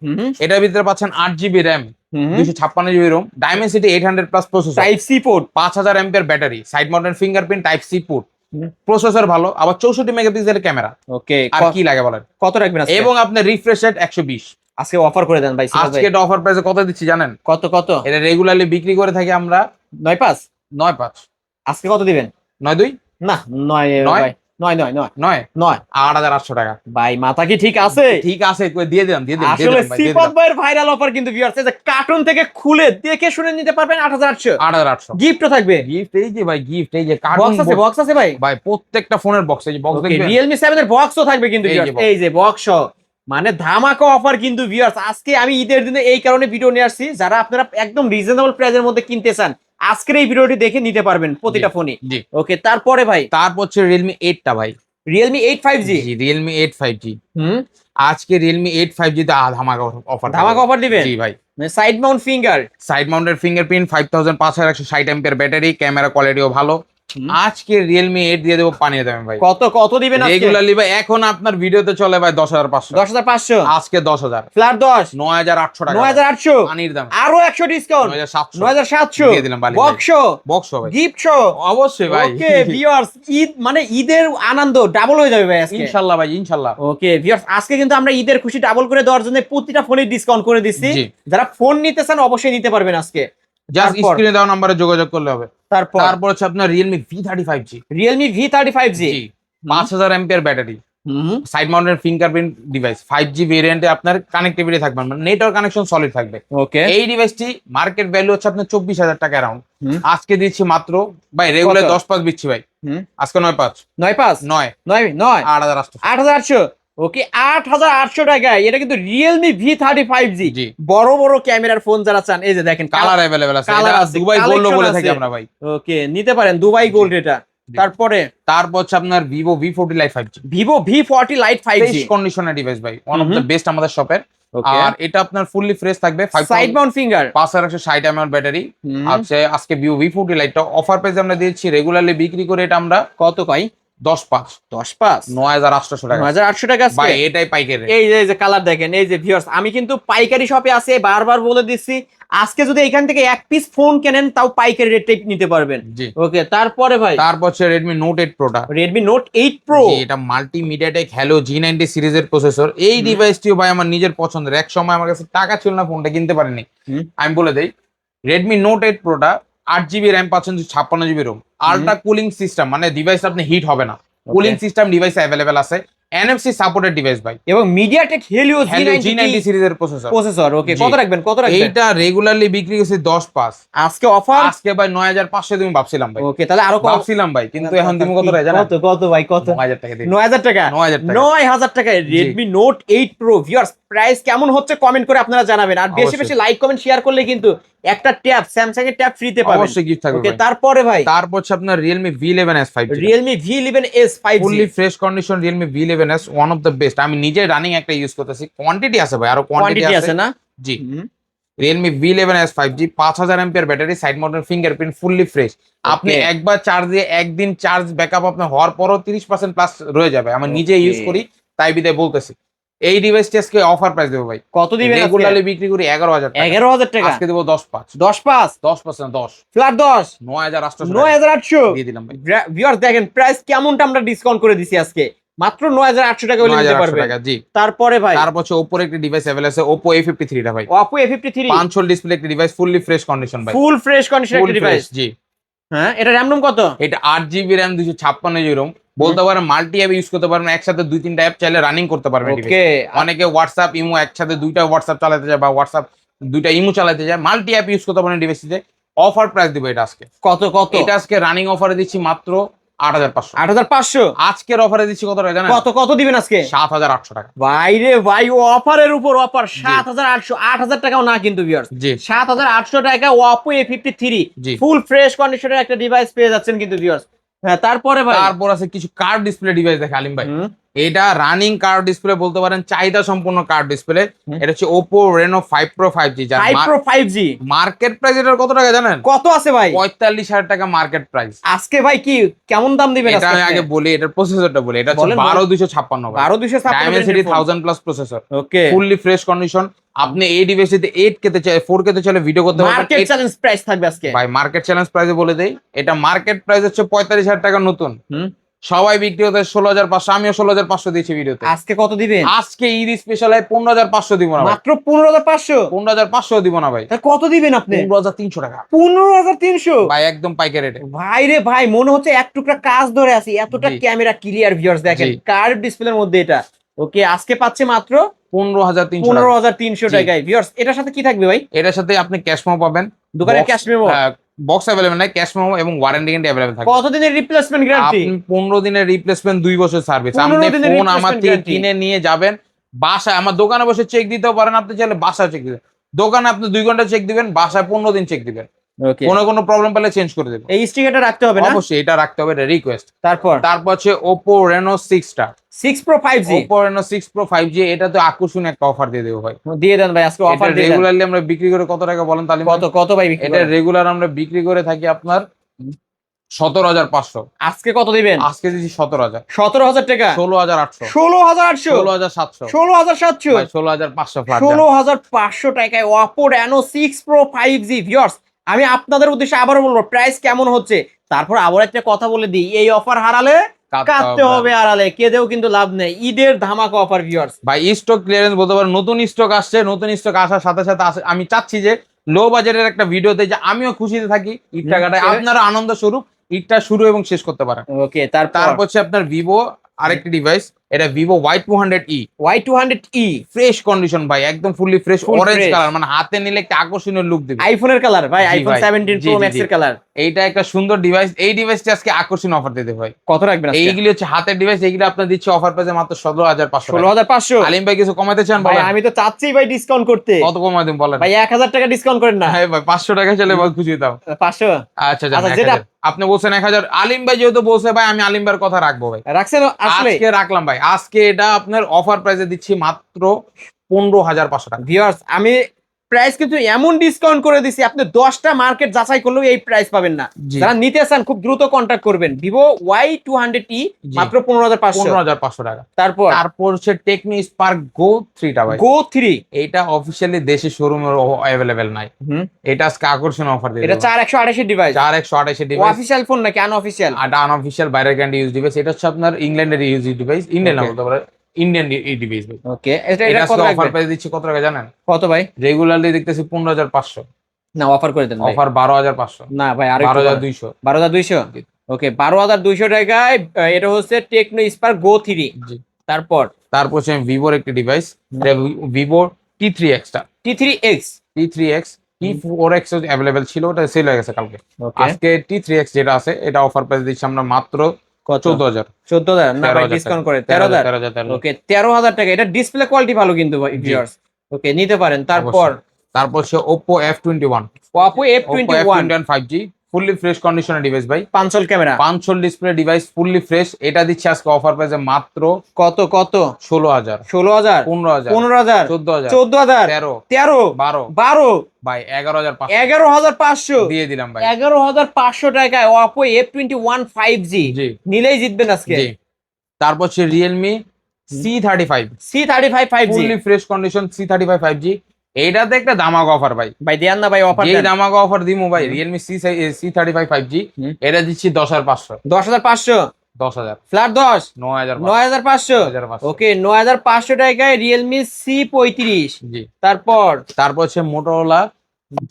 এটার ভিতরে পাচ্ছেন 8GB RAM, 256GB ROM, Dimensity 800+ processor, type C port, 5000 MPR battery, side mounted fingerprint, type C port, processor ভালো, আবার 64 মেগাপিক্সেলের ক্যামেরা। ওকে, আর কি লাগে বলেন? কত রাখবেন আজকে? এবং আপনার রিফ্রেশ রেট 120। আজকে অফার করে দেন ভাই। আজকে এটা অফার প্রাইসে কত দিচ্ছি জানেন? কত কত? এটা রেগুলারলি বিক্রি করে থাকি আমরা 9.5। 9.5। আজকে কত দিবেন? 9.2 না 9 নয়? ভাই, 9 9 8,800 টাকা। ভাই মাথা কি ঠিক আছে? ঠিক আছে, কই দিয়ে দিলাম আসলে সিফাত ভাইয়ের ভাইরাল অফার কিন্তু ভিউয়ার্স, এই যে কার্টুন থেকে খুলে দেখে শুনে নিতে পারবেন 8,800। 8,800 গিফটও থাকবে। গিফট এই যে ভাই, গিফট এই যে কার্টুন বক্স আছে, বক্স আছে ভাই। ভাই প্রত্যেকটা ফোনের বক্স, এই যে বক্স ওকে, দেখবেন। Realme 7 এর বক্সও থাকবে কিন্তু এই যে ভিউয়ার্স। box। এই যে বক্স মানে ধামাকা অফার কিন্তু ভিউয়ার্স। আজকে আমি ঈদের দিনে এই কারণে ভিডিও নিয়ে আসছি, যারা আপনারা একদম রিজনেবল প্রাইসের মধ্যে কিনতে চান আজকের এই ভিডিওটি দেখে নিতে পারবেন প্রতিটা ফোনে। জি। ওকে, তারপরে ভাই তারপর হচ্ছে Realme 8 টা ভাই। Realme 8 5G। জি, Realme 8 5G। হুম, আজকে Realme 8 5G তে ধামাকা অফার। ধামাকা অফার দিবেন? জি ভাই। Side Mount finger, side mounted fingerprint, 5560 MPR battery, camera কোয়ালিটিও ভালো। আজকে Realme 8 দিয়ে দেবো পানিয়ে দেবেন ভাই। কত কত দিবেন আজকে? রেগুলারলি ভাই এখন আপনার ভিডিওতে চলে ভাই 10,500। 10,500। আজকে 10,000। ফ্ল্যাট 10 9,800 টাকা। 9,800। পানির দাম আরো 100 ডিসকাউন্ট 9,700 9,700 দিয়ে দিলাম বালি ভাই। বক্স বক্স ভাই। গিফট অবশ্যই ভাই। ওকে ভিউয়ার্স, ঈদ মানে ঈদের আনন্দ ডাবল হয়ে যাবে ভাই আজকে। ইনশাআল্লাহ ভাই, ইনশাআল্লাহ। ওকে ভিউয়ার্স, আজকে কিন্তু আমরা ঈদের খুশি ডাবল করে দেওয়ার জন্য প্রতিটা ফোনে ডিসকাউন্ট করে দিচ্ছি। জি। যারা ফোন নিতে চান অবশ্যই নিতে পারবেন আজকে। জাস্ট তারপর? স্ক্রিনে দেওয়া নম্বরে যোগাযোগ করলে হবে। তারপর তারপর হচ্ছে আপনার Realme V35G। Realme V35G। জি, 5000 MPR battery, side mounted fingerprint device 5G ভেরিয়েন্টে আপনার কানেক্টিভিটি থাকবে, মানে নেটওয়ার্ক কানেকশন সলিড থাকবে। ওকে, এই ডিভাইসটি মার্কেট ভ্যালু হচ্ছে আপনার 24,000 টাকা অ্যারাউন্ড। আজকে দিচ্ছি মাত্র ভাই রেগুলার 10-5 দিচ্ছি ভাই, আজকে 9-5 9 8,800। ওকে, 8,800 টাকায় এটা কিন্তু রিয়েলমি V35G। জি। বড় বড় ক্যামেরার ফোন যারা চান, এই যে দেখেন কালার अवेलेबल আছে, কালার এটা আছে, দুবাই গোল্ড collection বলে আছে। থাকি আমরা ভাই। ওকে, নিতে পারেন দুবাই গোল্ড এটা। তারপরে তারপর হচ্ছে আপনার Vivo V40 Lite 5G, Vivo V40 Lite 5G fresh কন্ডিশনের ডিভাইস ভাই, ওয়ান অফ দ্য বেস্ট আমাদের শপের। ওকে, আর এটা আপনার ফুললি ফ্রেশ থাকবে, side Mount finger 5160 mAh battery আছে। আজকে Vivo V40 Lite টা অফার প্রাইসে আমরা দিচ্ছি, রেগুলারলি বিক্রি করে এটা আমরা কত কয় 10-5 9,800 টাকা 9,800 টাকা আজকে। ভাই, এটাই পাইকারি রেট। এই যে কালার দেখেন, এই যে ভিউয়ার্স, আমি কিন্তু পাইকারি শপে আছে, বারবার বলে দিচ্ছি, আজকে যদি এখান থেকে এক পিস ফোন কেনেন তাও পাইকারি রেটে নিতে পারবেন। জি। ওকে, তারপরে ভাই তারপর হচ্ছে Redmi Note 8 Pro টা, Redmi Note 8 Pro। এটা মাল্টিমিডিয়াটেক হ্যালো G90 সিরিজের প্রসেসর। এই ডিভাইসটিও ভাই আমার নিজের পছন্দের, এক সময় আমার কাছে টাকা ছিল না, ফোনটা কিনতে পারিনি। আমি বলে দেই, Redmi Note 8 Pro টা 8GB র্যাম পাচ্ছেন, 56GB ROM, ultra cooling system, মানে ডিভাইস আপনি হিট হবে না, কুলিং সিস্টেম ডিভাইসে অ্যাভেলেবেল আছে, NFC সাপোর্টেড ডিভাইস ভাই, এবং MediaTek Helio G90 সিরিজের প্রসেসর। ওকে, জি। কত রাখবেন এইটা রেগুলারলি বিক্রি করছে 10-5, আজকে অফার। আজকে ভাই 9,500 তুমি ভাবছিলাম ভাই। ওকে, তাহলে আরো ভাবছিলাম ভাই, কিন্তু এখন তুমি কত রাখা জানো? কত ভাই, কত? 9,000 টাকা দিই। 9,000 টাকা 9,000 টাকা 9,000 টাকায় Redmi Note 8 Pro। Viewers, price কেমন হচ্ছে কমেন্ট করে আপনারা জানাবেন, আর বেশি অবশ্যই। বেশি লাইক কমেন্ট শেয়ার করলে কিন্তু একটা ট্যাব, স্যামসাং এর ট্যাব ফ্রিতে পাবেন। অবশ্যই গিফট থাকবে ওকে, ভাই। তারপরে ভাই তারপর হচ্ছে আপনার Realme V11s 5G, Realme V11s 5G। Fully fresh condition Realme V11s, one of the best. আমি নিজে রানিং একটা ইউজ করতেছি, কোয়ান্টিটি আছে ভাই, আরো কোয়ান্টিটি কোয়ান্টিটি আছে আছে না? জি। Realme V11s 5G 5000 mAh battery, side mounted fingerprint, fully fresh. আপনি একবার চার্জ দিয়ে একদিন চার্জ ব্যাকআপ আপনার হওয়ার পরও 30% প্লাস রয়ে যাবে। আমি নিজে ইউজ করি, তাই বিদায় বলতেছি। এই ডিভাইসটি আজকে অফার প্রাইস দেবো ভাই, কত দিবেন? রেগুলারলি বিক্রি করি 11,000 টাকা, 11,000 টাকা আজকে দেবো 10-5 10/5 10% 10 ফ্ল্যাট 10 9,800 9,800 দিয়ে দিলাম ভাই। ভিউয়ার্স, দেখেন প্রাইস কেমনটা আমরা ডিসকাউন্ট করে দিছি আজকে, মাত্র 9,800 টাকা হলে নিতে 9,800 পারবেন। টাকা জি। তারপরে ভাই তারপর হচ্ছে Oppo একটি ডিভাইস अवेलेबल আছে, Oppo A53 টা ভাই, Oppo A53 5 ডিসপ্লে একটি ডিভাইস, ফুললি ফ্রেশ কন্ডিশন ভাই, ফুল ফ্রেশ কন্ডিশন ফুল একটা ডিভাইস। ফ্রেশ জি। হ্যাঁ, এটা র‍্যাম রোম কত? এটা 8GB RAM 256GB রোম, বলতে পারেন মাল্টি অ্যাপ ইউজ করতে পারবেন, একসাথে 2-3টা অ্যাপ চাইলে রানিং করতে পারবেন ডিভাইস। ওকে, অনেকে হোয়াটসঅ্যাপ ইমো একসাথে দুইটা হোয়াটসঅ্যাপ চালাতে যায়, বা হোয়াটসঅ্যাপ দুইটা ইমো চালাতে যায়, মাল্টি অ্যাপ ইউজ করতে পারেন ডিভাইসটিতে। অফার প্রাইস দিব এটা আজকে, কত কত? এটা আজকে রানিং অফারে দিচ্ছি মাত্র 8,500। 8,500 আজকের অফারে দিচ্ছি কত টাকা জানেন? কত কত দিবেন আজকে? 7,800 টাকা ভাই রে ভাই, ও অফারের উপর অফার, 7,800 8,000 টাকাও না কিন্তু ভিউয়ার্স, জি 7,800 টাকা Oppo A53 জি। ফুল ফ্রেশ কন্ডিশনের একটা ডিভাইস পেয়ে যাচ্ছেন কিন্তু ভিউয়ার্স। হ্যাঁ, তারপরে ভাই তারপর আছে কিছু কার্ড ডিসপ্লে ডিভাইস দেখে আলিম ভাই, হুম, এটা রানিং কার্ড ডিসপ্লে বলতে পারেন, চাহিদা সম্পূর্ণ কার্ড ডিসপ্লে। এটা হচ্ছে Oppo Reno 5 Pro 5G, যার 5 Pro 5G মার্কেট প্রাইস এটার কত টাকা জানেন? কত আছে ভাই? 45,000 টাকা মার্কেট প্রাইস। আজকে ভাই কি কেমন দাম দিবেন? এটা আমি আগে বলি, এটার প্রসেসরটা বলি, এটা হচ্ছে বলেন, 12,256 ভাই, 12,256 Dimensity 1000 প্লাস প্রসেসর, ওকে, ফুললি ফ্রেশ কন্ডিশন। আপনি এই ডিভাইসে 8 কেতে চাই 4 কেতে চলে ভিডিও করতে পারবেন। মার্কেট চ্যালেঞ্জ প্রাইস থাকবে আজকে ভাই মার্কেট চ্যালেঞ্জ প্রাইসে বলে দেই, এটা মার্কেট প্রাইস হচ্ছে 45,000 টাকা নতুন, হুম, সবাই বিক্রি হতে 16,500, আমিও 16,500 দিয়েছি ভিডিওতে। আজকে কত দিবেন? আজকে ঈদ স্পেশাল 15,500 দিব না ভাই, মাত্র 15,500 15,500 দিব না ভাই, তা কত দিবেন আপনি? 15,300 টাকা 15,300 ভাই, একদম পাইকারি রেটে। ভাই রে ভাই, মনে হচ্ছে এক টুকরা কাজ ধরে আছি, এতটা জি। ক্যামেরা ক্লিয়ার ভিউয়ার্স, দেখেন জি। কার্ভ ডিসপ্লের মধ্যে এটা। ওকে, আজকে পাচ্ছে মাত্র 15,300 টাকা। 15,300 জি। টাকায় ভিউয়ার্স। এটার সাথে কি থাকবে ভাই? এটার সাথে আপনি ক্যাশ মেমো পাবেন, দোকানের ক্যাশ মেমো বক্স अवेलेबल নাই, ক্যাশ মেমো এবং ওয়ারেন্টি গ্যারান্টি अवेलेबल থাকবে। কতদিনের রিপ্লেসমেন্ট গ্যারান্টি? আপনি 15 দিনের রিপ্লেসমেন্ট, 2 বছর সার্ভিস। 15 আপনি দিনের ফোন আমার replacement থেকে guarantee। কিনে নিয়ে যাবেন বাসায়, আমার দোকানে বসে চেক দিতেও পারেন, আপনি চাইলে বাসায় চেক দিবেন। দোকানে আপনি 2 ঘন্টা চেক দিবেন, বাসায় 15 দিন চেক দিবেন, ওকে, কোনো প্রবলেম পেলে চেঞ্জ করে দেব। এই স্টিকারটা রাখতে হবে না? অবশ্যই এটা রাখতে হবে, এটা রিকোয়েস্ট। তারপর তারপর হচ্ছে Oppo Reno 6 টা 6 Pro 5G Oppo Reno 6 Pro 5G, এটা তো আকর্ষণীয় একটা অফার দিয়ে দেবো ভাই। দিয়ে দেন ভাই, আজকে এটা অফার দিয়ে দেন। রেগুলারলি আমরা বিক্রি করে কত টাকা বলেন তাহলে? কত কত ভাই বিক্রি এটা করেন? রেগুলার আমরা বিক্রি করে থাকি আপনার 17,500, আজকে কত দিবেন? আজকে দিচ্ছি 17,000, 17,000 টাকা 16,800, 16,800 16,700, 16,700 ভাই 16,500 ফ্ল্যাট। 16,500 টাকায় Oppo Reno 6 Pro 5G viewers. আমি আপনাদের উদ্দেশ্যে আবারও বলবো প্রাইস কেমন হচ্ছে, তারপর আবার একটা কথা বলে দিই, এই অফার হারালে কাটতে হবে আড়ালে, কেঁদেও কিন্তু লাভ নেই। ঈদের ধামাকা অফার ভিউয়ার্স। ভাই স্টক ক্লিয়ারেন্স বলতে পারেন, নতুন স্টক আসছে, নতুন স্টক আসার সাথে সাথে আমি চাচ্ছি যে লো বাজেটের একটা ভিডিওতে যে আমিও খুশিতে থাকি, ঈদ টাকাটায় আপনারা আনন্দ স্বরূপ ঈদটা শুরু এবং শেষ করতে পারেন। ওকে, তারপর হচ্ছে আপনার ভিভো আরেকটি ডিভাইস এটা Vivo Y200e, Y200e fresh condition ভাই, একদম fully fresh, Full orange fresh। Colour, মানে হাতে নিলে একটা আকর্ষণীয় লুক দিবে। আইফোনের কালার ভাই, জি আইফোন ভাই, 17 জি, প্রো জি, ম্যাক্স জি। এর কালার। এইটা একটা সুন্দর ডিভাইস, এই ডিভাইসটি আজকে আকর্ষণীয় অফার দিতে ভাই। কত রাখবেন আজকে? এইগুলি হচ্ছে হাতের ডিভাইস, এইগুলো আপনার দিচ্ছে অফার প্রাইসে মাত্র 17,500 টাকা। 16,500। আলিম ভাই কিছু কমাতে চান ভাই বলেন? আমি তো চাচ্ছি ভাই ডিসকাউন্ট করতে। কত কমাই দিন বলেন? ভাই 1000 টাকা ডিসকাউন্ট করেন না? হ্যাঁ ভাই 500 টাকা চলে ভাই, খুশি দাও। 500 আচ্ছা যান, আচ্ছা, 1000 যেটা আপনি বলছেন 1000, আলিম ভাই যেহেতু বলছে ভাই আমি আলিম ভাইয়ের কথা রাখবো ভাই। রাখছেন আসলে? আজকে রাখলাম ভাই, আজকে এটা আপনার অফার প্রাইসে দিচ্ছি মাত্র 15,500 টাকা। ভিউয়ার্স আমি প্রাইস কিন্তু এমন ডিসকাউন্ট করে দিছি, আপনি 10টা মার্কেট যাচাই করলেও এই প্রাইস পাবেন না। জি। যারা নিতে চান খুব দ্রুত কন্টাক্ট করবেন। ভিভো Y200e জি। মাত্র 15,500। 15,500 টাকা। তারপর তারপর হচ্ছে টেকনো স্পার্ক গো 3 টা ভাই। গো 3। এইটা অফিসিয়ালি দেশে শোরুমে অ্যাভেলেবেল নাই, এটা আজকে আকর্ষণীয় অফার দিয়ে এটা দেব। 4128 ডিভাইস। 4128 ডিভাইস, অফিশিয়াল ফোন নাকি আনঅফিশিয়াল? আর আনঅফিশিয়াল বাইরের ক্যান্ডি ইউজ ডিভাইস। এটা হচ্ছে আপনার ইংল্যান্ডের ইউজ ডিভাইস, ইন্ডিয়ান না Okay. বলতে পারে, ইন্ডিয়ান ডিভাইস ভাই। ওকে, এটা এটা কত আজকে অফার রাখবেন? প্রাইস দিচ্ছি কত টাকা জানেন? কত ভাই? রেগুলারলি দেখতেছি 15,500, না অফার করে দেন ভাই। অফার 12,500, না ভাই আরো 12,200। 12,200। ওকে 12,200 টাকায় এটা হচ্ছে টেকনো স্পার্ক গো 3। জি। তারপর তারপর হচ্ছে ভিভোর একটি ডিভাইস, ভিভো T3X টা, T3X। T3X, T4X অ্যাভেলেবেল ছিল, ওটা সেল হয়ে গেছে কালকে। ওকে আজকে T3X যেটা আছে এটা অফার প্রাইস দিচ্ছি আমরা মাত্র কত? 14,000। 14,000 না ভাই 13,000 ডিসকাউন্ট করে 13,000। 13,000। ওকে 13,000 টাকা। এটা ডিসপ্লে কোয়ালিটি ভালো কিন্তু ভাই জি। ভিউয়ার্স। ওকে নিতে পারেন। তারপর তারপর হচ্ছে Oppo F21, Oppo F21 5G, fully fresh কন্ডিশনের ডিভাইস ভাই, পাঁচল camera. 5 display device, fully fresh. এটা দিচ্ছে আজকে অফার প্রাইসে মাত্র কত কত? 16,000, 16,000 15,000, 15,000 14,000, 14,000 13, 13 12 12 ভাই 11,500 11,500 দিয়ে দিলাম ভাই। 11,500 টাকায় Oppo F21 5G জি। নিলেই জিতবেন আজকে। জি। তারপর হচ্ছে Realme C35, C35 5G fully fresh condition C35 5G। এইটাতে একটা দামাক অফার ভাই, ভাই দেন না ভাই অফার যেই দেন। দামাক অফার দিমু ভাই, Realme C35 5G এটা দিচ্ছি 10,500, 10,500 10,000, ফ্ল্যাট 10 9,500, 9,500। 9,500। ওকে 9,500 টাকায় Realme C35। জি। তারপর তারপর হচ্ছে Motorola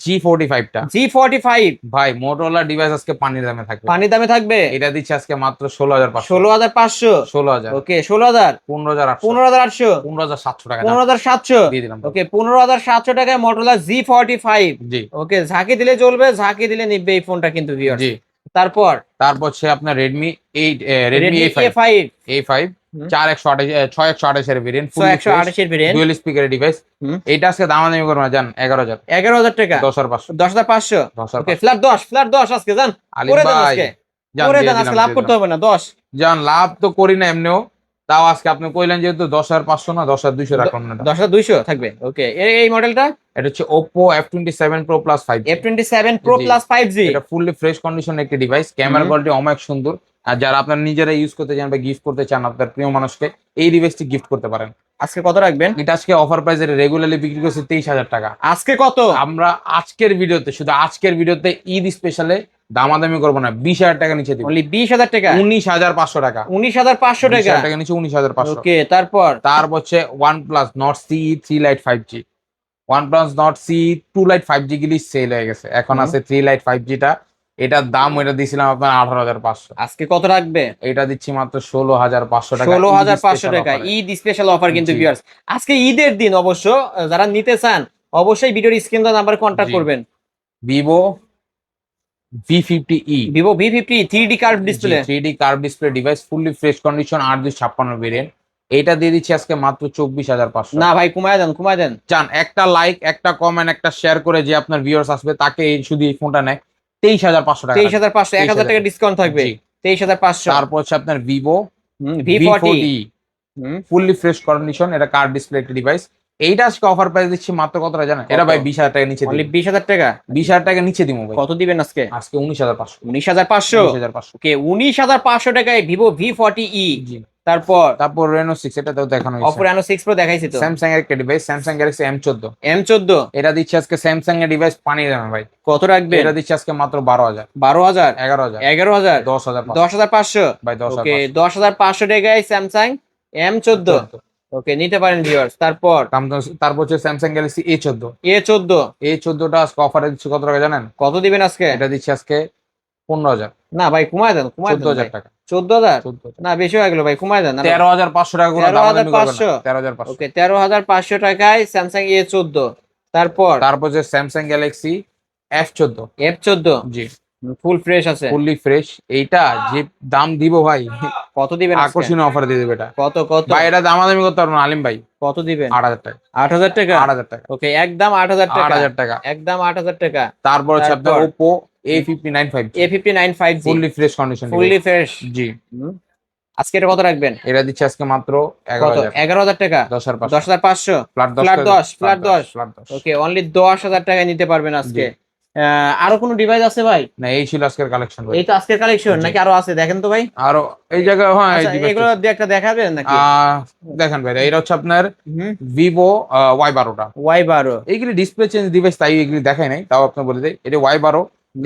G45 টা, G45 ভাই Motorola ডিভাইস আজকে পানির দামে থাকবে, পানি দামে থাকবে। এটা দিচ্ছে আজকে মাত্র 16,500, 16,500। 16,000, ওকে 16,000 15,800, 15,800 15,700 টাকা 15,700 দিয়ে দিলাম। ওকে 15,700 টাকায় Motorola G45। জি। ওকে ঝাঁকি দিলে চলবে, ঝাঁকি দিলে নিবে এই ফোনটা কিন্তু ভিউয়ার্স। জি। তারপর তারপর হচ্ছে আপনার Redmi Redmi A5, A5 A5 6,128 এর ভেরিয়েন্ট, ফুল 128 এর ভেরিয়েন্ট। ডুয়াল স্পিকারের ডিভাইস। এটা আজকে দামাদামি করবে না, জান 11,000, 11,000 টাকা 10,500, 10,500। 10,500। ওকে ফ্ল্যাট 10 আজকে যান আলিম করে দেন ভাই, আজকে জান করে দিয়ে দেন আজকে দিলাম, লাভ দিয়ে করতে দিলাম। হবে না 10। জান লাভ তো করি না এমনিও, তাও আজকে আপনি কইলেন যেহেতু 10,500 না 10,200 রাখলাম না। 10,200 থাকবে। ওকে এই মডেলটা এটা হচ্ছে Oppo F27 Pro Plus 5G, F27 Pro জি। Plus 5G। এটা ফুললি ফ্রেশ কন্ডিশন একটি ডিভাইস, ক্যামেরা কোয়ালিটি অনেক সুন্দর। আর যারা আপনার নিজেরা ইউজ করতে চান বা গিফট করতে চান আপনার প্রিয় মানুষকে, এই ডিভাইসটি গিফট করতে পারেন। আজকে কত রাখবেন? এটা আজকে অফার প্রাইসে রেগুলারলি বিক্রি করছে 23,000 টাকা। আজকে কত? আমরা আজকের ভিডিওতে, শুধু আজকের ভিডিওতে ঈদ স্পেশালে দামাদামি করবো না, 20,000 টাকা নিচে দিব, অনলি 20,000 টাকা 19,500 টাকা, 19,500 টাকা 20,000 টাকা নিচে 19,500। ওকে তারপর তারপর হচ্ছে OnePlus Nord CE 3 Lite 5G, OnePlus Nord CE 2 Lite 5G গুলি সেল হয়ে গেছে, এখন আছে 3 Lite 5G টা। এটার দাম ওইটা দিয়েছিলাম আপনার 18,500, আজকে কত রাখবে? এটা দিচ্ছি মাত্র 16,500 টাকা, 16,500 টাকা ঈদ স্পেশাল অফার কিন্তু জি। ভিউয়ার্স। আজকে ঈদের দিন অবশ্য যারা নিতে চান অবশ্যই ভিডিওর স্ক্রিন নাম্বারে কন্ট্যাক্ট জি। করবেন। Vivo V50e, Vivo V50 3D curve display 3D curve display device, fully fresh condition, 8,256 variant. এটা দিয়ে দিচ্ছি আজকে মাত্র 24,500। না ভাই কমায় দেন চান একটা লাইক, একটা কমেন্ট, একটা শেয়ার করে যে আপনার ভিউয়ার্স আসবে তাকে শুধু এই ফোনটা নেয় 23,500 টাকা। 23,500 1,000 টাকা ডিসকাউন্ট থাকবে। জি। 23,500 তারপর হচ্ছে আপনার Vivo V40 fully fresh condition, এটা কার্ভ ডিসপ্লে একটি ডিভাইস। এইটা আজকে অফার প্রাইস দিচ্ছি মাত্র কত টাকা জানেন? এটা ভাই 20,000 টাকা নিচে অনলি দিব, 20,000 টাকা 20,000 টাকা নিচে দিব ভাই। কত দিবেন আজকে? আজকে 19,500, 19,500 19,500। ওকে 19,500 টাকায় Vivo V40e। জি। তারপর Reno 6, এটা তো দেখানো Oppo হয়েছে। Reno 6 Pro দেখাইছি তো। স্যামসাং এর একটা device, Samsung Galaxy M14, M14 এটা দিচ্ছে আজকে স্যামসাং এর ডিভাইস পানি দামে ভাই। কত রাখবে? এটা দিচ্ছে আজকে মাত্র 12,000, 12,000 11,000, 11,000 10,500 10,500 ভাই, ওকে 10,500। 10,500 টাকায় স্যামসাং M14 ওকে নিতে পারেন ভিউয়ার্স। তারপর তারপর হচ্ছে স্যামসাং গ্যালাক্সি A14, A14 A14টা আজকে অফারে দিচ্ছে কত টাকা জানেন? কত দিবেন আজকে? এটা দিচ্ছে আজকে 15,000, না ভাই কমায় দেন 14,000 টাকা, 14,000 14,000 না বেশি হয়ে গেল ভাই, কমায় দেন। 13,500 টাকা করে দাম দামি করবেন না। 13,500 ওকে 13,500 টাকায় স্যামসাং A14। তারপর যে স্যামসাং গ্যালাক্সি F14 F14 জি ফুল ফ্রেশ আছে। Fully fresh. এইটা যে দাম দিব ভাই, কত দিবেন আজকে? আকর্ষণীয় অফার দিয়ে দেবে এটা। কত কত ভাই এটা দামাদামি করতে পারবো না আলিম ভাই। কত দিবেন? 8,000 টাকা। 8,000 টাকা? 8,000 টাকা। ওকে একদম 8,000 টাকা। 8,000 টাকা। একদম 8,000 টাকা। তারপর হচ্ছে আপনার তারপর? Oppo A59 5G A59 5G fully fresh condition fully fresh. জি। আজকে এটা কত রাখবেন? এটা দিচ্ছে আজকে মাত্র কত? 11,000 11,000 টাকা। 10,500 10,500 flat flat 10 flat 10। Flat 10 okay only 10,000 টাকায় নিতে পারবেন আজকে। জি। আরো কোনো ডিভাইস আছে ভাই? না এই ছিল আজকের কালেকশন ভাই। এই তো আজকের কালেকশন জি। নাকি আরো আছে? দেখেন তো ভাই। আরো এই জায়গায় হ্যাঁ এই আচ্ছা, device এগুলো টা- দিয়ে একটা দেখাবেন নাকি? দেখেন ভাই এটা হচ্ছে আপনার হুম ভিভো Y12টা। Y12 এইগুলি ডিসপ্লে চেঞ্জ ডিভাইস, তাই এগুলি দেখাই নাই, তাও আপনি বলে দেয় এটা Y12।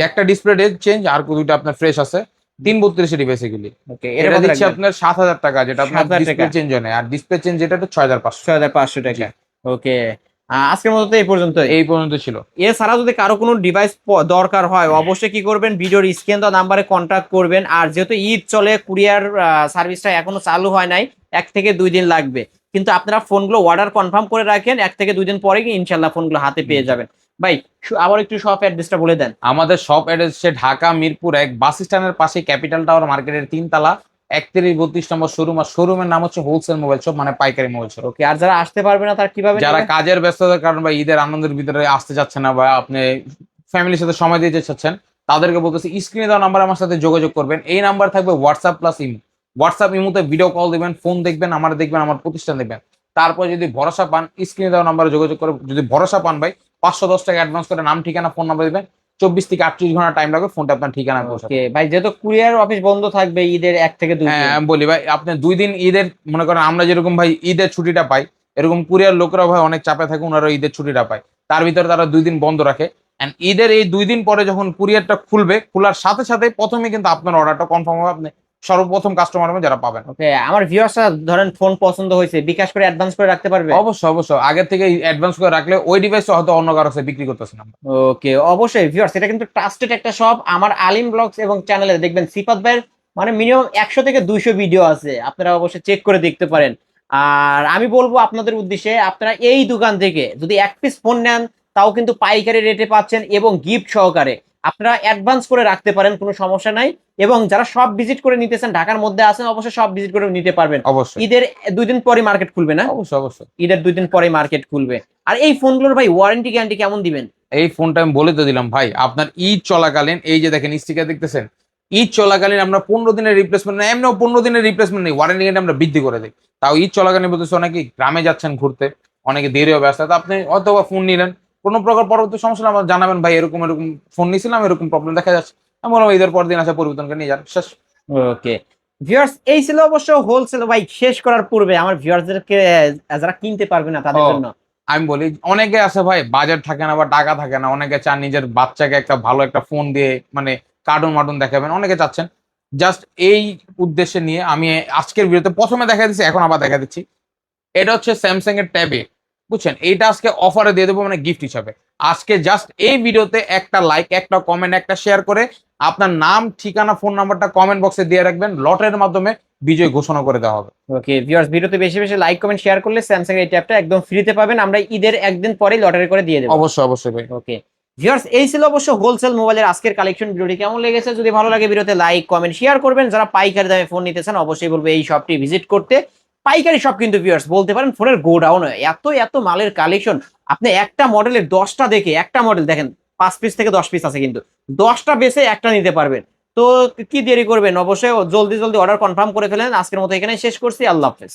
একটা ডিসপ্লে চেঞ্জ আর দুইটা আপনার ফ্রেশ আছে। 332 ডিভাইস এগুলি। ওকে এটা এটা কত দিচ্ছে রাখবেন? আপনার 7,000 টাকা, যেটা আপনার 7,000 ডিসপ্লে টাকা। চেঞ্জ হয় না, আর ডিসপ্লে চেঞ্জ যেটা 6,500। 6,500 টাকা। ওকে আজকের মতো তো এই পর্যন্ত। এই পর্যন্ত ছিল। এছাড়া যদি কারো কোনো ডিভাইস দরকার হয় অবশ্যই কি করবেন, ভিডিওর স্ক্রিন দেওয়া নাম্বারে কন্ট্যাক্ট করবেন। আর যেহেতু ঈদ চলে, কুরিয়ার সার্ভিসটা এখনো চালু হয় নাই, 1 থেকে 2 দিন লাগবে। কিন্তু আপনারা ফোনগুলো অর্ডার কনফার্ম করে রাখেন, 1 থেকে 2 দিন পরে ইনশাল্লাহ ফোনগুলো হাতে পেয়ে যাবেন। ভাই আবার একটু শপ অ্যাড্রেসটা বলে দেন। আমাদের শপ অ্যাড্রেস হচ্ছে ঢাকা মিরপুর 1 বাস স্ট্যান্ডের পাশে ক্যাপিটাল টাওয়ার মার্কেটের 3 তলা 31-32 নম্বর শোরুম। আর শোরুমের নাম হচ্ছে হোলসেল মোবাইল শপ, মানে পাইকারি মোবাইল শপ। ওকে আর যারা আসতে পারবে না তারা কিভাবে যারা নেবে? কাজের ব্যস্ততার কারণে বা ঈদের আনন্দের ভিতরে আসতে চাচ্ছে না, বা আপনি ফ্যামিলির সাথে সময় দিতে চাচ্ছেন, তাদেরকে বলতেছি স্ক্রিনে দেওয়া নাম্বার আমার সাথে যোগাযোগ করবেন। এই নাম্বার থাকবে হোয়াটসঅ্যাপ প্লাস ইমো। হোয়াটসঅ্যাপ ইমোতে ভিডিও কল দিবেন, ফোন দেখবেন, আমার দেখবেন, আমার প্রতিষ্ঠান দেখবেন। তারপর যদি ভরসা পান স্ক্রিনে দেওয়া নাম্বারে যোগাযোগ করে, যদি ভরসা পান ভাই 510 টাকা অ্যাডভান্স করে নাম ঠিকানা ফোন নাম্বার দিবেন। 24 থেকে 38 ঘন্টা টাইম লাগবে ফোনটা আপনার ঠিকানা পৌঁছাতে। ওকে ভাই যেহেতু কুরিয়ার অফিস বন্ধ থাকবে ঈদের 1 থেকে 2 দিন। হ্যাঁ আমি বলি ভাই, আপনি 2 দিন ঈদের মনে করেন, আমরা যেরকম ভাই ঈদের ছুটিটা পাই, এরকম কুরিয়ার লোকেরা ভাই অনেক চাপে থাকে, ওনারা ঈদের ছুটিটা পায়, তার ভিতরে তারা 2 দিন বন্ধ রাখে। এন্ড ঈদের এই 2 দিন পরে যখন কুরিয়ারটা খুলবে, খোলার সাথে সাথে প্রথমে কিন্তু আপনার অর্ডারটা কনফার্ম হবে, আপনি সর্বপ্রথম কাস্টমার হবে যারা পাবেন। ওকে আমার ভিউয়ার্সরা ধরেন ফোন পছন্দ হয়েছে, বিকাশ করে অ্যাডভান্স করে রাখতে পারবে? অবশ্যই অবশ্যই, আগের থেকে অ্যাডভান্স করে রাখলে ওই ডিভাইসটা হয়তো অন্য কারো কাছে বিক্রি করতেছে না। ওকে অবশ্যই ভিউয়ার্স, এটা কিন্তু ট্রাস্টেড একটা শপ। আমার আলিম ব্লগস এবং চ্যানেলে দেখবেন সিফাত ভাইয়ের মানে মিনিমাম 100 থেকে 200 ভিডিও আছে, আপনারা অবশ্যই চেক করে দেখতে পারেন। আর আমি বলবো আপনাদের উদ্দেশ্যে, আপনারা এই দোকান থেকে যদি 1 পিস ফোন নেন তাও কিন্তু পাইকারি রেটে পাচ্ছেন এবং গিফট সহকারে। আপনারা অ্যাডভান্স করে রাখতে পারেন, কোনো সমস্যা নাই। এবং যারা সব ভিজিট করে নিতেছেন, ঢাকার মধ্যে আছেন, অবশ্যই সব ভিজিট করে নিতে পারবেন। অবশ্যই ঈদের 2 দিন পরে মার্কেট খুলবে না? অবশ্যই অবশ্যই ঈদের 2 দিন পরে মার্কেট খুলবে। আর এই ফোনগুলোর ভাই ওয়ারেন্টি গ্যারান্টি কেমন দিবেন? এই ফোনটা আমি বলে তো দিলাম ভাই, আপনার ঈদ চলাকালীন এই যে দেখেন স্টিকার দেখতেছেন, ঈদ চলাকালীন আমরা 15 দিনের রিপ্লেসমেন্ট নেই, এমনিও 15 দিনের রিপ্লেসমেন্ট নেই, ওয়ারেন্টি আমরা বৃদ্ধি করে দিই। তাও ঈদ চলাকালীন বলতেছে, অনেকে গ্রামে যাচ্ছেন ঘুরতে, অনেকে দেরি হবে আসতে, তো আপনি অথবা ফোন নিলেন, কোনো প্রকার পরবর্তী সমস্যা আমার জানাবেন, ভাই এরকম এরকম ফোন নিয়েছিলাম, এরকম প্রবলেম দেখা যাচ্ছে, আমি বললাম ঈদের পর দিন আসা পরিবর্তন করে নিয়ে যান, শেষ। ওকে ভিউয়ার্স, এই ছিল অবশ্য হোলসেল। ভাই শেষ করার পূর্বে আমার ভিউয়ার্সদেরকে যারা কিনতে পারবে না তাদের জন্য আমি বলি, অনেকে আছে ভাই বাজেট থাকে না বা টাকা থাকে না, অনেকে চান নিজের বাচ্চাকে একটা ভালো একটা ফোন দিয়ে মানে কার্টুন মার্টুন দেখাবেন, অনেকে চাচ্ছেন। জাস্ট এই উদ্দেশ্যে নিয়ে আমি আজকের ভিডিওতে প্রথমে দেখা দিচ্ছি, এখন আবার দেখা দিচ্ছি। এটা হচ্ছে স্যামসাং এর ট্যাবে, বুঝছেন, এইটা আজকে অফারে দিয়ে দেবো, মানে গিফট হিসাবে। আজকে জাস্ট এই ভিডিওতে একটা লাইক, একটা কমেন্ট, একটা শেয়ার করে আপনার নাম ঠিকানা ফোন নাম্বারটা কমেন্ট বক্সে দিয়ে রাখবেন, লটের মাধ্যমে বিজয় ঘোষণা করে দেওয়া হবে। ওকে ভিউয়ার্স, ভিডিওতে বেশি বেশি লাইক কমেন্ট শেয়ার করলে স্যামসাং এর এই ট্যাবটা একদম ফ্রিতে পাবেন। আমরা ঈদের 1 দিন পরেই লটারি করে দিয়ে দেবো। অবশ্যই অবশ্যই ভাই। ওকে ভিউয়ার্স, এই ছিল অবশ্য হোলসেল মোবাইলের আজকের কালেকশন। ভিডিওটি কেমন লেগেছে যদি ভালো লাগে ভিডিওতে লাইক কমেন্ট শেয়ার করবেন। যারা পাইকারি দামে ফোন নিতেছেন অবশ্যই বলবো এই শপটি ভিজিট করতে। পাইকারি শপ কিন্তু ভিউয়ার্স বলতে পারেন ফোনের গোডাউন, এত এত মালের কালেকশন। আপনি একটা মডেলের 10টা দেখে, একটা মডেল দেখেন 5 পিস থেকে 10 পিস আছে, কিন্তু 10টা বেছে একটা নিতে পারবেন। তো কি দেরি করবেন, অবশ্যই জলদি জলদি অর্ডার কনফার্ম করে ফেলেন। আজকের মতো এখানে শেষ করছি, আল্লাহ হাফেজ।